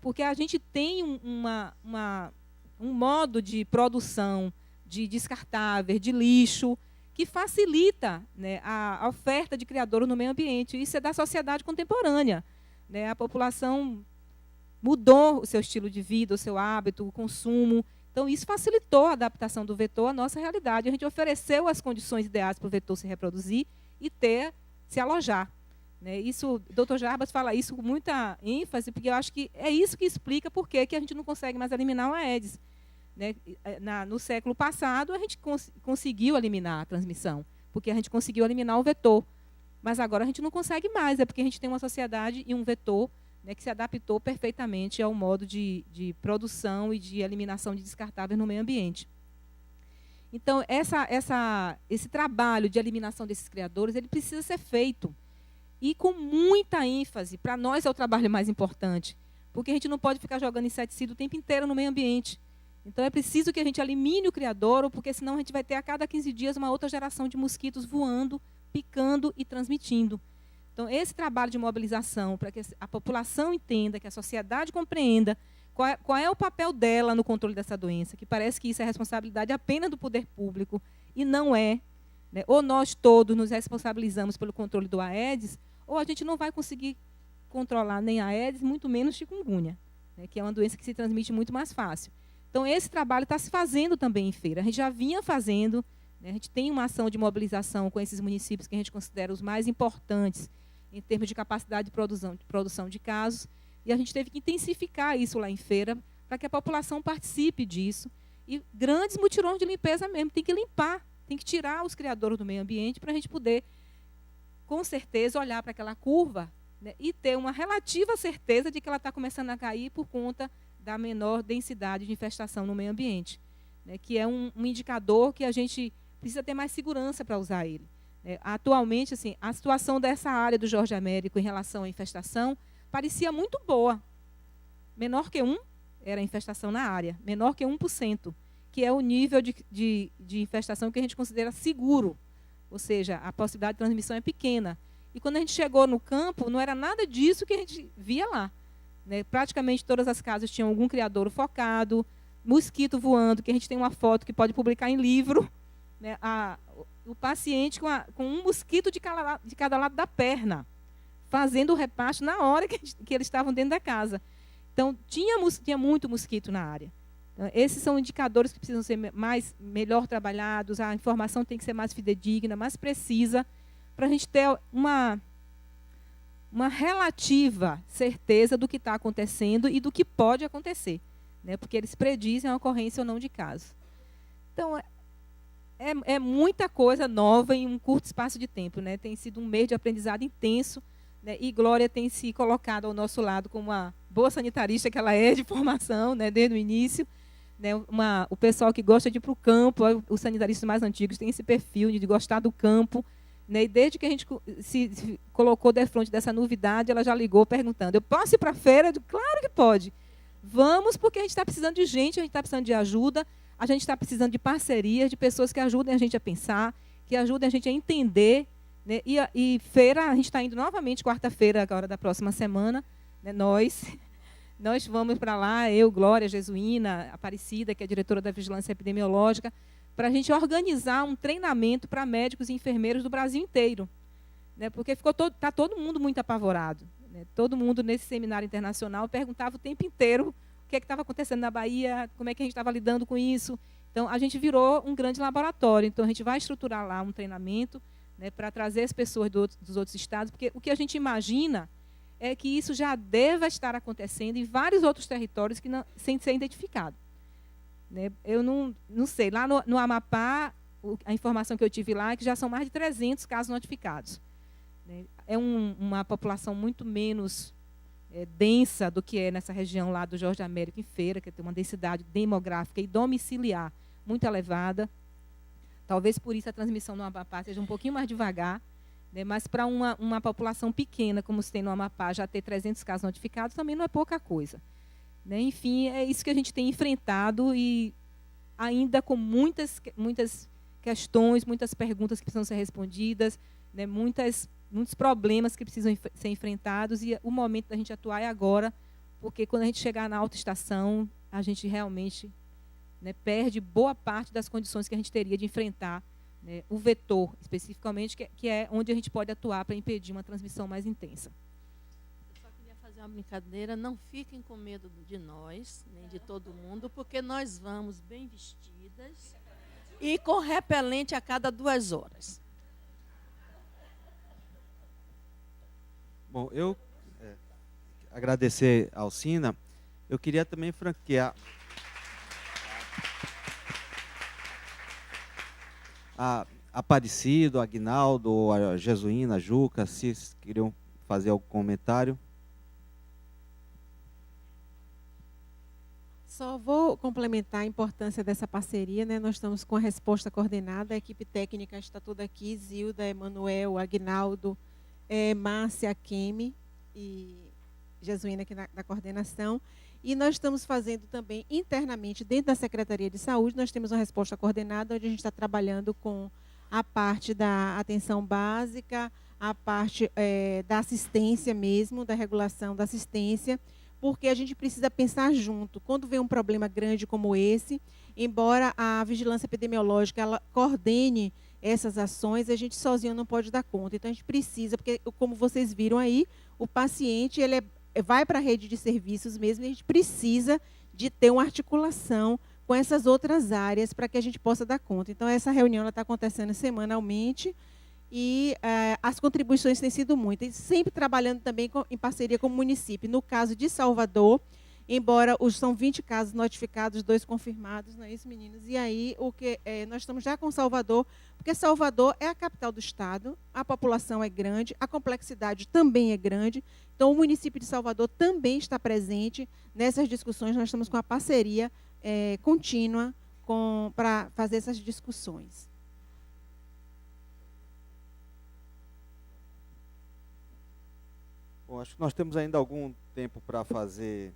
C: Porque a gente tem um modo de produção de descartáveis, de lixo, que facilita, né, a oferta de criadouros no meio ambiente. Isso é da sociedade contemporânea. Né? A população mudou o seu estilo de vida, o seu hábito, o consumo. Então, isso facilitou a adaptação do vetor à nossa realidade. A gente ofereceu as condições ideais para o vetor se reproduzir e se alojar. Né? Isso, o Dr. Jarbas fala isso com muita ênfase, porque eu acho que é isso que explica por que a gente não consegue mais eliminar o Aedes. Né? No século passado, a gente conseguiu eliminar a transmissão, porque a gente conseguiu eliminar o vetor. Mas agora a gente não consegue mais, é porque a gente tem uma sociedade e um vetor, né, que se adaptou perfeitamente ao modo de produção e de eliminação de descartáveis no meio ambiente. Então, esse trabalho de eliminação desses criadores, ele precisa ser feito. E com muita ênfase. Para nós é o trabalho mais importante, porque a gente não pode ficar jogando inseticida o tempo inteiro no meio ambiente. Então, é preciso que a gente elimine o criadouro, porque senão a gente vai ter a cada 15 dias uma outra geração de mosquitos voando, picando e transmitindo. Então, esse trabalho de mobilização, para que a população entenda, que a sociedade compreenda qual é o papel dela no controle dessa doença, que parece que isso é responsabilidade apenas do poder público, e não é. Né? Ou nós todos nos responsabilizamos pelo controle do Aedes, ou a gente não vai conseguir controlar nem a Aedes, muito menos chikungunya, né? Que é uma doença que se transmite muito mais fácil. Então, esse trabalho está se fazendo também em Feira. A gente já vinha fazendo, né? A gente tem uma ação de mobilização com esses municípios que a gente considera os mais importantes em termos de capacidade de produção de casos, e a gente teve que intensificar isso lá em Feira para que a população participe disso. E grandes mutirões de limpeza mesmo, tem que limpar, tem que tirar os criadouros do meio ambiente para a gente poder, com certeza, olhar para aquela curva, né, e ter uma relativa certeza de que ela está começando a cair por conta da menor densidade de infestação no meio ambiente, né, que é um indicador que a gente precisa ter mais segurança para usar ele. Atualmente, assim, a situação dessa área do Jorge Américo em relação à infestação parecia muito boa. Menor que 1 era a infestação na área, menor que 1%, que é o nível de infestação que a gente considera seguro, ou seja, a possibilidade de transmissão é pequena. E quando a gente chegou no campo, não era nada disso que a gente via lá. Né? Praticamente todas as casas tinham algum criadouro focado, mosquito voando, que a gente tem uma foto que pode publicar em livro, né? O paciente com um mosquito de cada lado da perna, fazendo o repasto na hora que eles estavam dentro da casa. Então, tinha muito mosquito na área. Então, esses são indicadores que precisam ser melhor trabalhados, a informação tem que ser mais fidedigna, mais precisa, para a gente ter uma relativa certeza do que está acontecendo e do que pode acontecer, né? Porque eles predizem a ocorrência ou não de casos. Então, é muita coisa nova em um curto espaço de tempo, né? Tem sido um mês de aprendizado intenso, né? E Glória tem se colocado ao nosso lado como uma boa sanitarista que ela é de formação, né? Desde o início. Né? O pessoal que gosta de ir para o campo, os sanitaristas mais antigos têm esse perfil de gostar do campo. Né? E desde que a gente se colocou de frente dessa novidade, ela já ligou perguntando, eu posso ir para a feira? Eu digo, claro que pode. Vamos, porque a gente está precisando de gente, a gente está precisando de ajuda, a gente está precisando de parcerias, de pessoas que ajudem a gente a pensar, que ajudem a gente a entender. Né? E feira, a gente está indo novamente, quarta-feira, agora da próxima semana, né? Nós vamos para lá, eu, Glória, Jesuína, Aparecida, que é a diretora da Vigilância Epidemiológica, para a gente organizar um treinamento para médicos e enfermeiros do Brasil inteiro, né? Porque está todo mundo muito apavorado, né? Todo mundo nesse seminário internacional perguntava o tempo inteiro o que estava acontecendo na Bahia, como é que a gente estava lidando com isso. Então, a gente virou um grande laboratório. Então, a gente vai estruturar lá um treinamento, né, para trazer as pessoas dos outros estados, porque o que a gente imagina é que isso já deva estar acontecendo em vários outros territórios que não, sem ser identificado. Né? Eu não sei, lá no Amapá, a informação que eu tive lá é que já são mais de 300 casos notificados. Né? É uma população muito menos densa do que é nessa região lá do Jorge Américo em Feira, que tem uma densidade demográfica e domiciliar muito elevada. Talvez por isso a transmissão no Amapá seja um pouquinho mais devagar, né? Mas para uma população pequena, como se tem no Amapá, já ter 300 casos notificados também não é pouca coisa. Né? Enfim, é isso que a gente tem enfrentado e ainda com muitas questões, muitas perguntas que precisam ser respondidas, né? Muitos problemas que precisam ser enfrentados, e o momento da gente atuar é agora, porque quando a gente chegar na autoestação, a gente realmente, né, perde boa parte das condições que a gente teria de enfrentar, né, o vetor, especificamente, que é onde a gente pode atuar para impedir uma transmissão mais intensa.
B: Eu só queria fazer uma brincadeira, não fiquem com medo de nós, nem de todo mundo, porque nós vamos bem vestidas e com repelente a cada 2 horas.
A: Bom, eu agradecer a Alcina. Eu queria também franquear a Aparecido, a Aguinaldo, a Jesuína, a Juca, se queriam fazer algum comentário.
D: Só vou complementar a importância dessa parceria, né? Nós estamos com a resposta coordenada, a equipe técnica está toda aqui, Zilda, Emanuel, Aguinaldo, Márcia, Kemi e Jesuína aqui na coordenação. E nós estamos fazendo também internamente, dentro da Secretaria de Saúde, nós temos uma resposta coordenada, onde a gente está trabalhando com a parte da atenção básica, a parte da assistência mesmo, da regulação da assistência, porque a gente precisa pensar junto. Quando vem um problema grande como esse, embora a vigilância epidemiológica ela coordene essas ações, a gente sozinho não pode dar conta. Então, a gente precisa, porque, como vocês viram aí, o paciente ele vai para a rede de serviços mesmo, e a gente precisa de ter uma articulação com essas outras áreas para que a gente possa dar conta. Então, essa reunião está acontecendo semanalmente e as contribuições têm sido muitas, sempre trabalhando também em parceria com o município. No caso de Salvador, embora são 20 casos notificados, 2 confirmados, não é isso, meninos? E aí, nós estamos já com Salvador, porque Salvador é a capital do estado, a população é grande, a complexidade também é grande, então o município de Salvador também está presente nessas discussões, nós estamos com a parceria contínua para fazer essas discussões.
A: Bom, acho que nós temos ainda algum tempo para fazer.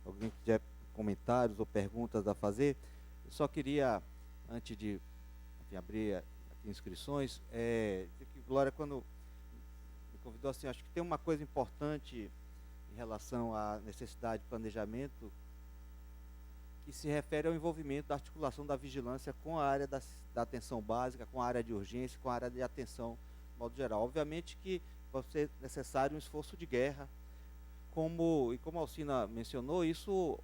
A: Alguém que tiver comentários ou perguntas a fazer. Eu só queria, antes de abrir aqui inscrições, dizer que Glória, quando me convidou, assim, acho que tem uma coisa importante em relação à necessidade de planejamento, que se refere ao envolvimento da articulação da vigilância com a área da atenção básica, com a área de urgência, com a área de atenção, de modo geral. Obviamente que vai ser necessário um esforço de guerra, como a Alcina mencionou, isso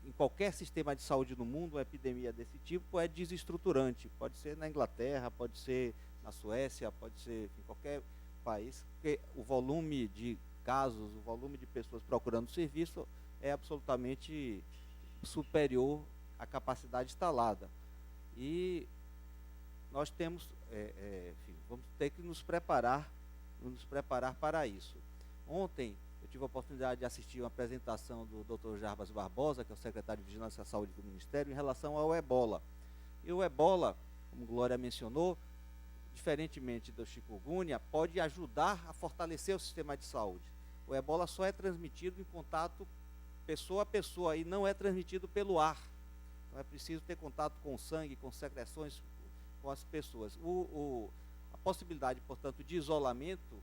A: em qualquer sistema de saúde no mundo, uma epidemia desse tipo é desestruturante. Pode ser na Inglaterra, pode ser na Suécia, pode ser em qualquer país, porque o volume de casos, o volume de pessoas procurando serviço é absolutamente superior à capacidade instalada. E nós temos, vamos ter que nos preparar para isso. Ontem, eu tive a oportunidade de assistir uma apresentação do Dr. Jarbas Barbosa, que é o secretário de Vigilância à Saúde do Ministério, em relação ao ebola. E o ebola, como Glória mencionou, diferentemente do chikungunya, pode ajudar a fortalecer o sistema de saúde. O ebola só é transmitido em contato pessoa a pessoa e não é transmitido pelo ar. Então é preciso ter contato com o sangue, com secreções, com as pessoas. A possibilidade, portanto, de isolamento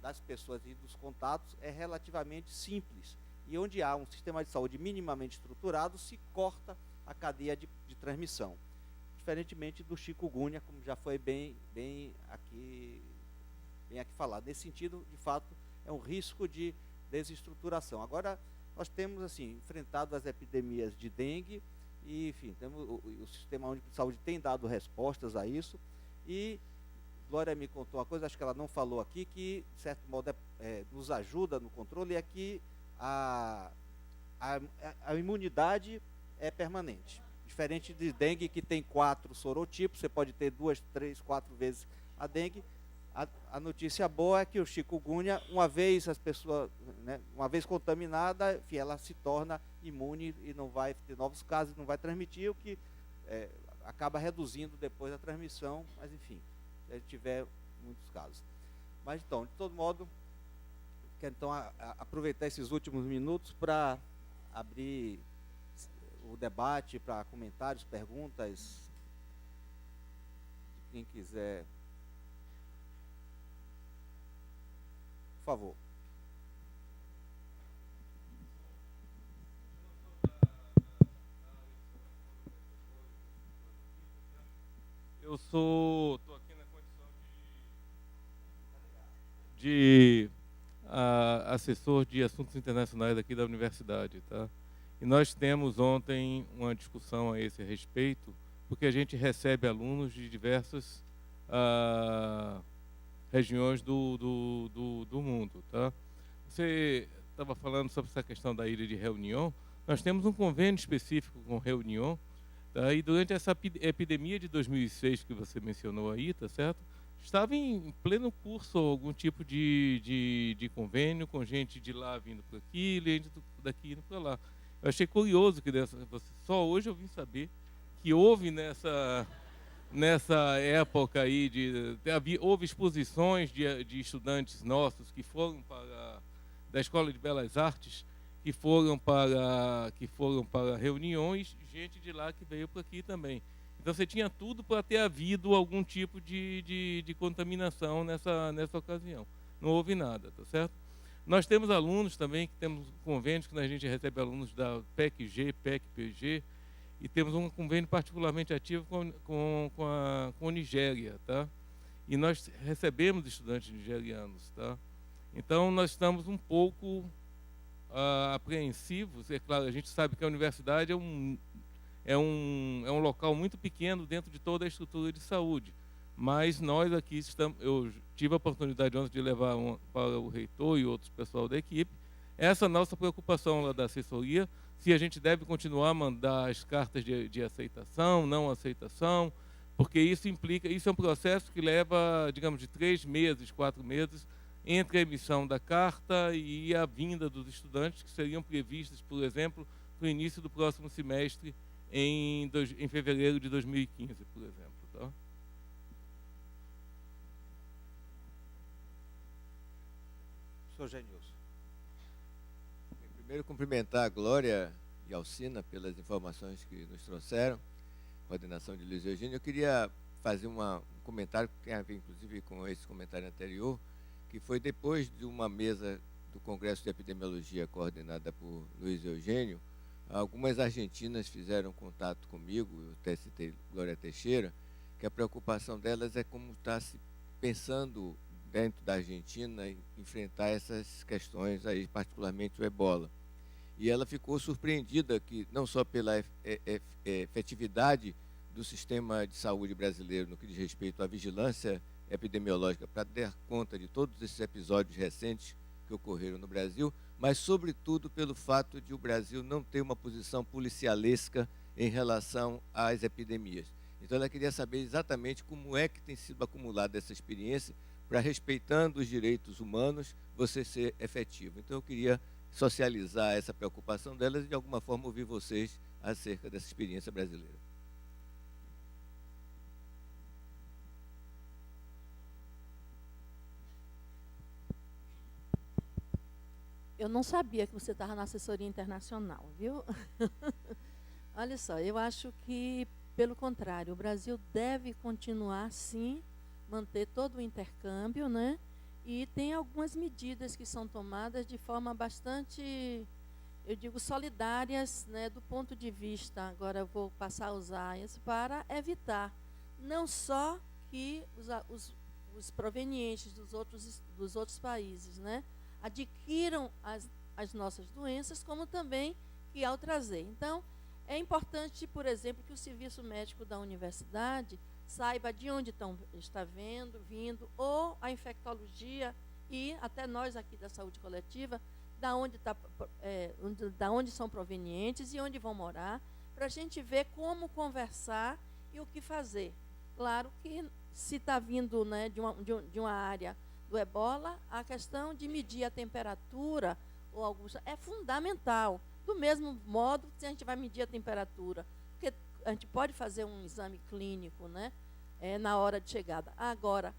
A: das pessoas e dos contatos é relativamente simples. E onde há um sistema de saúde minimamente estruturado, se corta a cadeia de transmissão. diferentemente do chikungunya, como já foi bem aqui falado. Nesse sentido, de fato, é um risco de desestruturação. Agora, nós temos assim enfrentado as epidemias de dengue e, enfim, o Sistema Único de Saúde tem dado respostas a isso. E Glória me contou uma coisa, acho que ela não falou aqui, que, de certo modo, nos ajuda no controle, é que a imunidade é permanente. Diferente de dengue, que tem 4 sorotipos, você pode ter 2, 3, 4 vezes a dengue. A notícia boa é que o chikungunya, uma vez as pessoas, né, uma vez contaminada, enfim, ela se torna imune e não vai ter novos casos, não vai transmitir, o que acaba reduzindo depois a transmissão, mas enfim, se tiver muitos casos. Mas então, de todo modo, quero então aproveitar esses últimos minutos para abrir o debate, para comentários, perguntas, de quem quiser. Por favor.
E: Eu estou aqui na condição de assessor de assuntos internacionais aqui da universidade, tá? E nós temos ontem uma discussão a esse respeito, porque a gente recebe alunos de diversas regiões do mundo, tá? Você estava falando sobre essa questão da ilha de Réunion. Nós temos um convênio específico com Réunion, tá? E durante essa epidemia de 2006 que você mencionou aí, tá certo? Estava em pleno curso algum tipo de convênio com gente de lá vindo para aqui, gente daqui indo para lá. Eu achei curioso que só hoje eu vim saber que houve nessa época aí houve exposições de estudantes nossos que foram da Escola de Belas Artes, que foram para reuniões, gente de lá que veio para aqui também. Então você tinha tudo para ter havido algum tipo de contaminação nessa ocasião. Não houve nada, tá certo? Nós temos alunos também, que temos convênios que a gente recebe alunos da PEC-G, PEC-PG, e temos um convênio particularmente ativo com a Nigéria, tá? E nós recebemos estudantes nigerianos, tá? Então nós estamos um pouco apreensivos. É claro, a gente sabe que a universidade é um local muito pequeno dentro de toda a estrutura de saúde, mas nós aqui eu tive a oportunidade ontem de levar para o reitor e outros pessoal da equipe essa nossa preocupação lá da assessoria, se a gente deve continuar a mandar as cartas de aceitação, não aceitação, porque isso é um processo que leva, digamos, de 3 meses, 4 meses, entre a emissão da carta e a vinda dos estudantes, que seriam previstas, por exemplo, para o início do próximo semestre, em fevereiro de 2015, por exemplo. Tá?
A: Professor Genilson.
F: Primeiro, cumprimentar a Glória e a Alcina pelas informações que nos trouxeram, coordenação de Luiz Eugênio. Eu queria fazer um comentário que tem a ver, inclusive, com esse comentário anterior, que foi depois de uma mesa do Congresso de Epidemiologia coordenada por Luiz Eugênio. Algumas argentinas fizeram contato comigo, eu até citei Glória Teixeira, que a preocupação delas é como está se pensando dentro da Argentina em enfrentar essas questões aí, particularmente o ebola. E ela ficou surpreendida que não só pela efetividade do sistema de saúde brasileiro no que diz respeito à vigilância epidemiológica para dar conta de todos esses episódios recentes que ocorreram no Brasil, mas sobretudo pelo fato de o Brasil não ter uma posição policialesca em relação às epidemias. Então ela queria saber exatamente como é que tem sido acumulada essa experiência para, respeitando os direitos humanos, você ser efetivo. Então eu queria socializar essa preocupação delas e de alguma forma ouvir vocês acerca dessa experiência brasileira.
B: Eu não sabia que você estava na assessoria internacional, viu? Olha só, eu acho que, pelo contrário, o Brasil deve continuar, sim, manter todo o intercâmbio, né? E tem algumas medidas que são tomadas de forma bastante eu digo solidárias, né, do ponto de vista, agora eu vou passar a usar isso para evitar não só que os provenientes dos outros países, né, adquiram as nossas doenças, como também que ao trazer. Então, é importante, por exemplo, que o serviço médico da universidade saiba de onde está vindo, ou a infectologia e até nós aqui da saúde coletiva, da onde são provenientes e onde vão morar, para a gente ver como conversar e o que fazer. Claro que se está vindo, né, de uma área do ebola, a questão de medir a temperatura ou alguns é fundamental. Do mesmo modo, se a gente vai medir a temperatura, porque a gente pode fazer um exame clínico, né, na hora de chegada. Agora,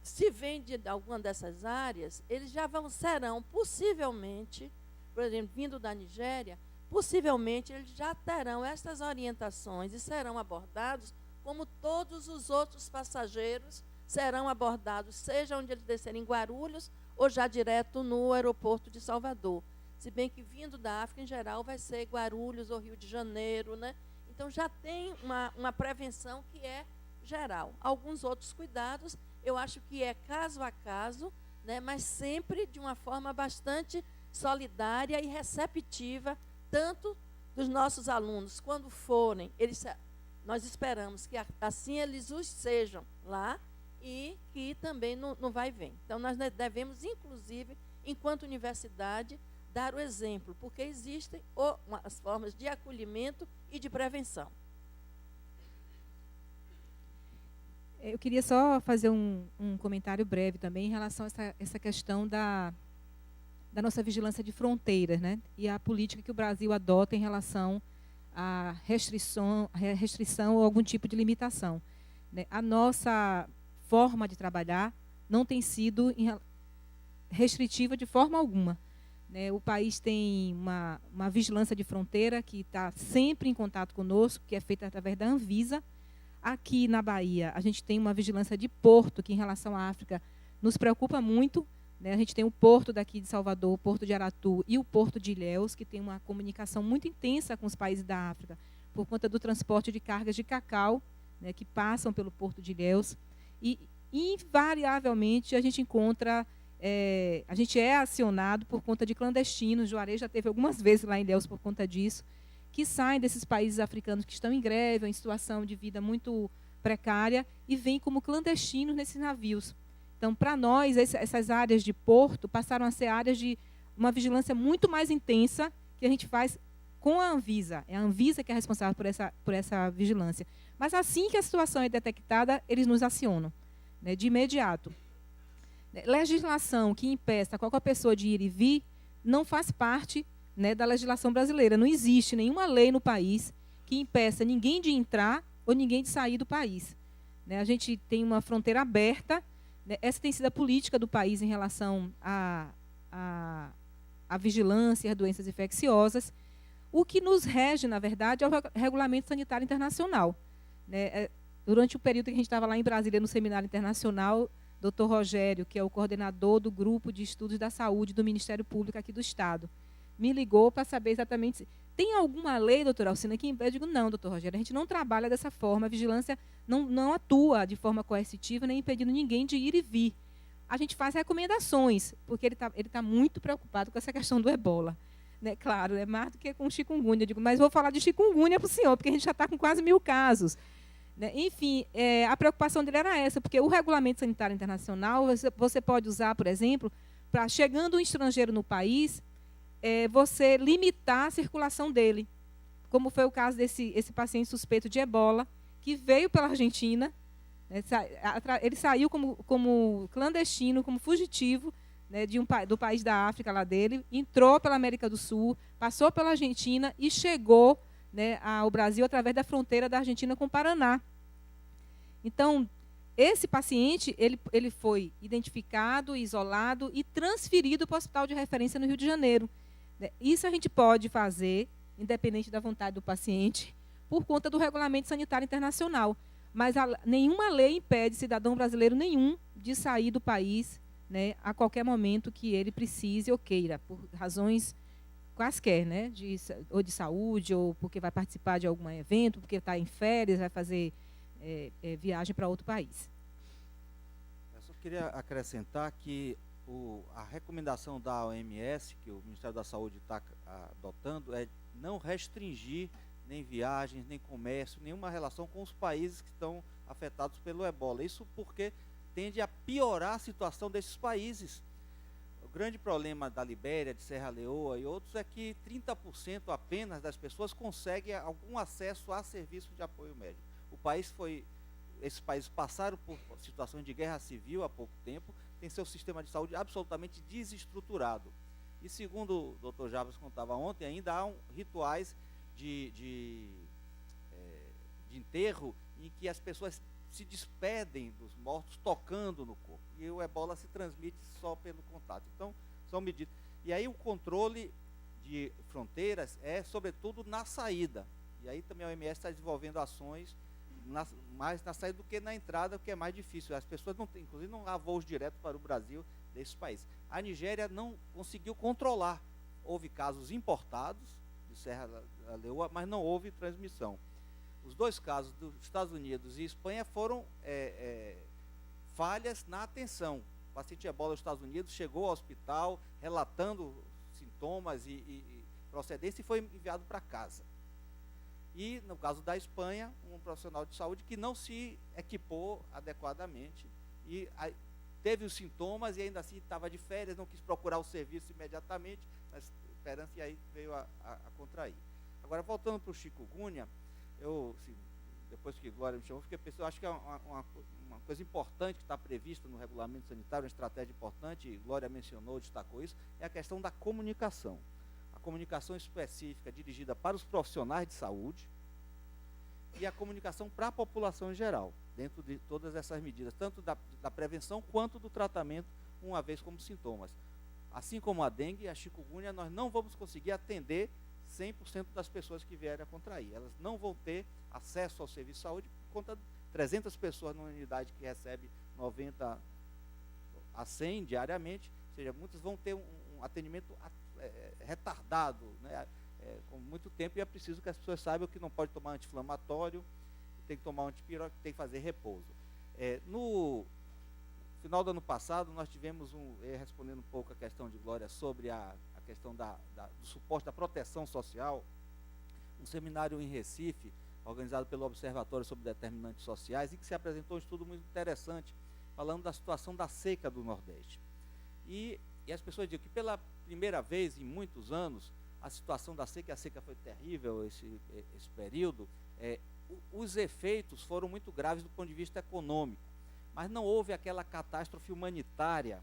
B: se vem de alguma dessas áreas, eles já serão possivelmente, por exemplo, vindo da Nigéria, possivelmente eles já terão essas orientações e serão abordados como todos os outros passageiros serão abordados, seja onde eles descerem em Guarulhos ou já direto no aeroporto de Salvador. Se bem que vindo da África, em geral, vai ser Guarulhos ou Rio de Janeiro, né? Então, já tem uma prevenção que é geral. Alguns outros cuidados, eu acho que é caso a caso, né? Mas sempre de uma forma bastante solidária e receptiva, tanto dos nossos alunos, quando forem, nós esperamos que assim eles os sejam lá e que também não vai ver. Então, nós devemos, inclusive, enquanto universidade, dar o exemplo, porque existem as formas de acolhimento e de prevenção.
C: Eu queria só fazer um comentário breve também em relação a essa questão da nossa vigilância de fronteiras, né? E a política que o Brasil adota em relação à restrição ou algum tipo de limitação, né? A nossa forma de trabalhar não tem sido restritiva de forma alguma, né? O país tem uma vigilância de fronteira que está sempre em contato conosco, que é feita através da Anvisa. Aqui na Bahia, a gente tem uma vigilância de porto, que em relação à África nos preocupa muito, né? A gente tem o porto daqui de Salvador, o porto de Aratu e o porto de Ilhéus, que tem uma comunicação muito intensa com os países da África, por conta do transporte de cargas de cacau, né, que passam pelo porto de Ilhéus. E, invariavelmente, a gente encontra... a gente é acionado por conta de clandestinos. Juarez já teve algumas vezes lá em Ilhéus por conta disso, que saem desses países africanos que estão em greve, ou em situação de vida muito precária, e vêm como clandestinos nesses navios. Então, para nós, essas áreas de porto passaram a ser áreas de uma vigilância muito mais intensa, que a gente faz com a Anvisa. É a Anvisa que é responsável por essa vigilância. Mas assim que a situação é detectada, eles nos acionam, né, de imediato. Legislação que impeça qualquer pessoa de ir e vir não faz parte, né, da legislação brasileira. Não existe nenhuma lei no país que impeça ninguém de entrar ou ninguém de sair do país, né? A gente tem uma fronteira aberta, né? Essa tem sido a política do país em relação à vigilância e às doenças infecciosas. O que nos rege, na verdade, é o Regulamento Sanitário Internacional, né? Durante o período que a gente estava lá em Brasília, no Seminário Internacional, Dr. Rogério, que é o coordenador do Grupo de Estudos da Saúde do Ministério Público aqui do Estado, me ligou para saber exatamente se tem alguma lei, doutora Alcina, que impede. Eu digo, não, doutor Rogério, a gente não trabalha dessa forma, a vigilância não atua de forma coercitiva, nem impedindo ninguém de ir e vir. A gente faz recomendações, porque ele tá muito preocupado com essa questão do ebola, né? Claro, é mais do que com chikungunya. Eu digo, mas vou falar de chikungunya para o senhor, porque a gente já está com quase 1000 casos. Né? Enfim, a preocupação dele era essa, porque o Regulamento Sanitário Internacional, você pode usar, por exemplo, para, chegando um estrangeiro no país, você limitar a circulação dele, como foi o caso desse paciente suspeito de ebola, que veio pela Argentina, né, ele saiu como clandestino, como fugitivo, né, do país da África lá dele, entrou pela América do Sul, passou pela Argentina e chegou, né, ao Brasil através da fronteira da Argentina com o Paraná. Então, esse paciente ele foi identificado, isolado e transferido para o hospital de referência no Rio de Janeiro. Isso a gente pode fazer, independente da vontade do paciente, por conta do Regulamento Sanitário Internacional. Mas nenhuma lei impede cidadão brasileiro nenhum de sair do país, né, a qualquer momento que ele precise ou queira, por razões quaisquer, né? Ou de saúde, ou porque vai participar de algum evento, porque está em férias, vai fazer viagem para outro país.
A: Eu só queria acrescentar que a recomendação da OMS, que o Ministério da Saúde está adotando, é não restringir nem viagens, nem comércio, nenhuma relação com os países que estão afetados pelo ebola. Isso porque tende a piorar a situação desses países. O grande problema da Libéria, de Serra Leoa e outros é que 30% apenas das pessoas conseguem algum acesso a serviço de apoio médico. Esses países passaram por situações de guerra civil há pouco tempo, tem seu sistema de saúde absolutamente desestruturado. E segundo o Dr. Jarbas contava ontem, ainda há rituais de enterro em que as pessoas se despedem dos mortos tocando no corpo. E o ebola se transmite só pelo contato. Então, são medidas. E aí o controle de fronteiras é, sobretudo, na saída. E aí também a OMS está desenvolvendo ações mais na saída do que na entrada, o que é mais difícil. As pessoas não têm, inclusive, não há voos diretos para o Brasil desses países. A Nigéria não conseguiu controlar. Houve casos importados de Serra Leoa, mas não houve transmissão. Os dois casos dos Estados Unidos e Espanha foram falhas na atenção. O paciente de ebola dos Estados Unidos chegou ao hospital relatando sintomas e procedência e foi enviado para casa. E, no caso da Espanha, um profissional de saúde que não se equipou adequadamente e teve os sintomas e ainda assim estava de férias, não quis procurar o serviço imediatamente, na esperança, e aí veio a contrair. Agora, voltando para o chikungunya, depois que Glória me chamou, fiquei pensando, acho que é uma coisa importante que está prevista no regulamento sanitário, uma estratégia importante, e Glória mencionou, destacou isso, é a questão da comunicação. A comunicação específica dirigida para os profissionais de saúde e a comunicação para a população em geral, dentro de todas essas medidas, tanto da prevenção quanto do tratamento, uma vez como sintomas. Assim como a dengue e a chikungunya, nós não vamos conseguir atender 100% das pessoas que vierem a contrair. Elas não vão ter acesso ao serviço de saúde por conta de 300 pessoas numa unidade que recebe 90 a 100 diariamente, ou seja, muitas vão ter um atendimento retardado, né, com muito tempo, e é preciso que as pessoas saibam que não pode tomar anti-inflamatório, tem que tomar antipirótico, tem que fazer repouso. No final do ano passado, nós tivemos respondendo um pouco a questão de Glória sobre a questão do suporte da proteção social, um seminário em Recife, organizado pelo Observatório sobre Determinantes Sociais, e que se apresentou um estudo muito interessante, falando da situação da seca do Nordeste. E as pessoas dizem que pela primeira vez em muitos anos, a situação da seca, a seca foi terrível esse período, os efeitos foram muito graves do ponto de vista econômico, mas não houve aquela catástrofe humanitária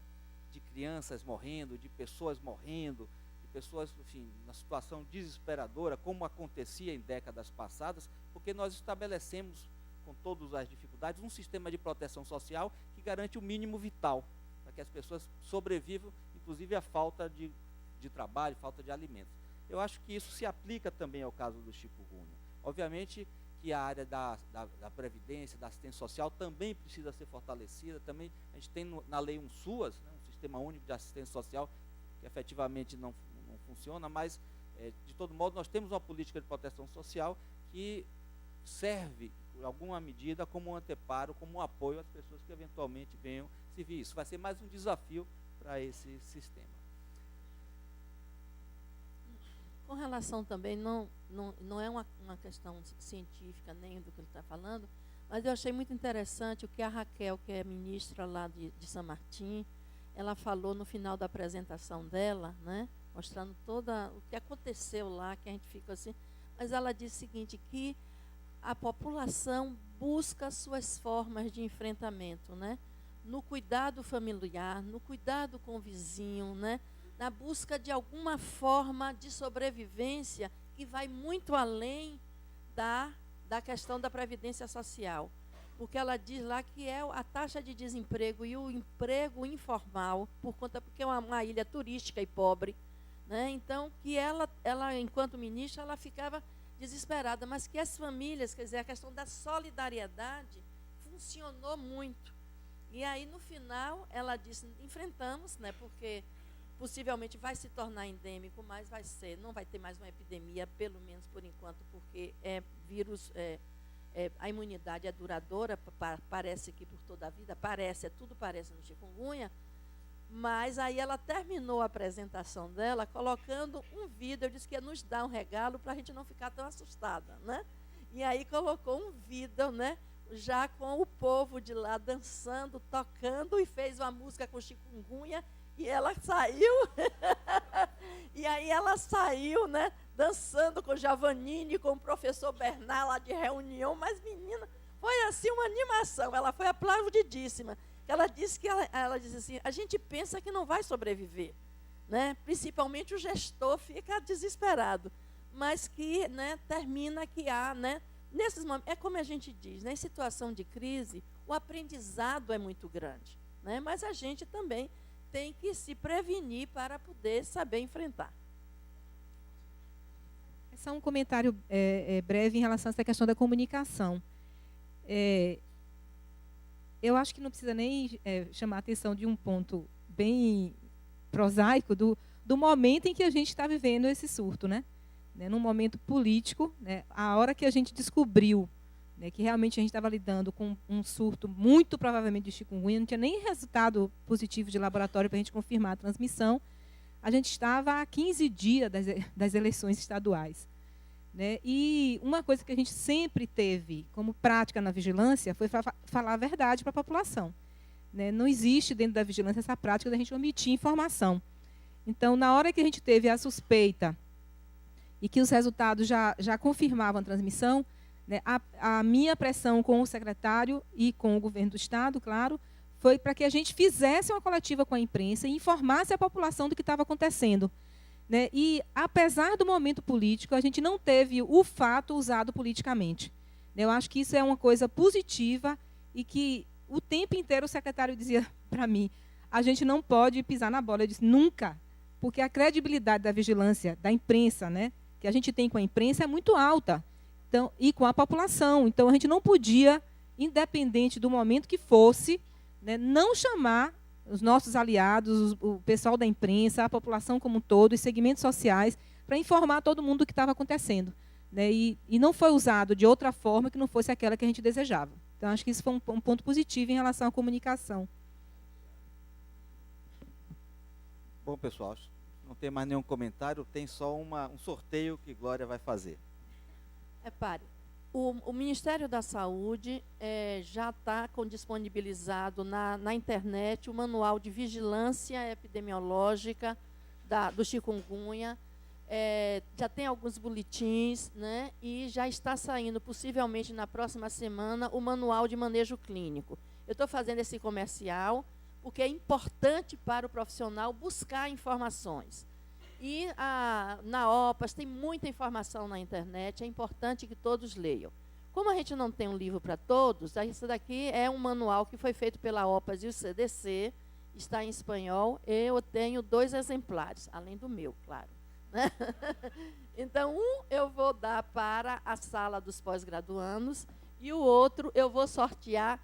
A: de crianças morrendo, de pessoas morrendo, de pessoas, enfim, na situação desesperadora, como acontecia em décadas passadas, porque nós estabelecemos, com todas as dificuldades, um sistema de proteção social que garante o mínimo vital, para que as pessoas sobrevivam, inclusive à falta de trabalho, falta de alimentos. Eu acho que isso se aplica também ao caso do chikungunya. Obviamente que a área da previdência, da assistência social também precisa ser fortalecida. Também a gente tem na lei um SUAS, né, um Sistema Único de Assistência Social, que efetivamente não funciona, mas de todo modo nós temos uma política de proteção social que serve, em alguma medida, como um anteparo, como um apoio às pessoas que eventualmente venham se vir. Isso vai ser mais um desafio para esse sistema.
B: Com relação também, não é uma questão científica nem do que ele está falando, mas eu achei muito interessante o que a Raquel, que é ministra lá de São Martim, ela falou no final da apresentação dela, né, mostrando todo o que aconteceu lá, que a gente fica assim, mas ela disse o seguinte, que a população busca suas formas de enfrentamento, né, no cuidado familiar, no cuidado com o vizinho, né, na busca de alguma forma de sobrevivência que vai muito além da questão da previdência social. Porque ela diz lá que a taxa de desemprego e o emprego informal, porque é uma ilha turística e pobre, né? Então, que ela, enquanto ministra, ela ficava desesperada, mas que as famílias, quer dizer, a questão da solidariedade funcionou muito. E aí, no final, ela disse, enfrentamos, né, porque possivelmente vai se tornar endêmico, mas não vai ter mais uma epidemia, pelo menos por enquanto, porque a imunidade é duradoura, parece que por toda a vida, tudo parece no chikungunya, mas aí ela terminou a apresentação dela colocando um vídeo, eu disse que ia nos dar um regalo para a gente não ficar tão assustada, né? E aí colocou um vídeo, né, já com o povo de lá dançando, tocando, e fez uma música com chikungunya, e ela saiu, e aí ela saiu, né, dançando com Giovannini, com o professor Bernard lá de reunião, mas menina, foi assim uma animação, ela foi aplaudidíssima. Ela disse que ela disse assim, a gente pensa que não vai sobreviver, né? Principalmente o gestor fica desesperado, mas que, né, termina que há, né, nesses momentos, é como a gente diz, né, em situação de crise, o aprendizado é muito grande, né? Mas a gente também tem que se prevenir para poder saber enfrentar.
C: É só um comentário breve em relação a essa questão da comunicação. Eu acho que não precisa nem chamar a atenção de um ponto bem prosaico do momento em que a gente está vivendo esse surto, né? Num momento político, né? A hora que a gente descobriu, né, que realmente a gente estava lidando com um surto muito provavelmente de chikungunya, não tinha nem resultado positivo de laboratório para a gente confirmar a transmissão, a gente estava a 15 dias das eleições estaduais, né? E uma coisa que a gente sempre teve como prática na vigilância foi falar a verdade para a população, né? Não existe dentro da vigilância essa prática da gente omitir informação. Então, na hora que a gente teve a suspeita e que os resultados já confirmavam a transmissão, né, a minha pressão com o secretário e com o governo do Estado, claro, foi para que a gente fizesse uma coletiva com a imprensa e informasse a população do que estava acontecendo, né? E, apesar do momento político, a gente não teve o fato usado politicamente. Eu acho que isso é uma coisa positiva e que o tempo inteiro o secretário dizia para mim, a gente não pode pisar na bola. Eu disse, nunca, porque a credibilidade da vigilância, da imprensa, né, que a gente tem com a imprensa é muito alta. Então, e com a população. Então, a gente não podia, independente do momento que fosse, né, não chamar os nossos aliados, o pessoal da imprensa, a população como um todo, os segmentos sociais, para informar todo mundo do que estava acontecendo, né? E não foi usado de outra forma que não fosse aquela que a gente desejava. Então, acho que isso foi um ponto positivo em relação à comunicação.
A: Bom, pessoal, não tem mais nenhum comentário, tem só um sorteio que Glória vai fazer.
B: Repare, o Ministério da Saúde já está disponibilizado na internet o manual de vigilância epidemiológica do chikungunya. Já tem alguns boletins, né, e já está saindo, possivelmente na próxima semana, o manual de manejo clínico. Eu estou fazendo esse comercial porque é importante para o profissional buscar informações. E na OPAS tem muita informação na internet, é importante que todos leiam. Como a gente não tem um livro para todos, esse daqui é um manual que foi feito pela OPAS e o CDC, está em espanhol, eu tenho 2 exemplares, além do meu, claro. Né? Então, eu vou dar para a sala dos pós-graduandos e o outro eu vou sortear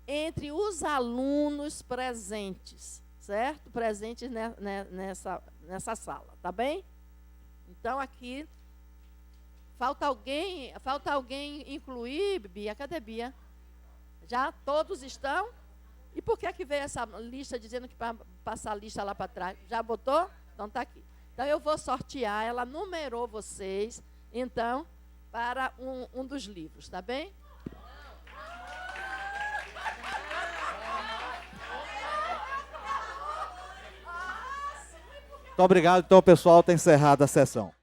B: entre os alunos presentes, certo? Presentes nessa sala, tá bem? Então, aqui, falta alguém incluir, Bia? Cadê Bia? Já todos estão? E por que veio essa lista dizendo que para passar a lista lá para trás? Já botou? Então, está aqui. Então, eu vou sortear, ela numerou vocês, então, para um dos livros, tá bem?
A: Muito obrigado. Então, pessoal, está encerrada a sessão.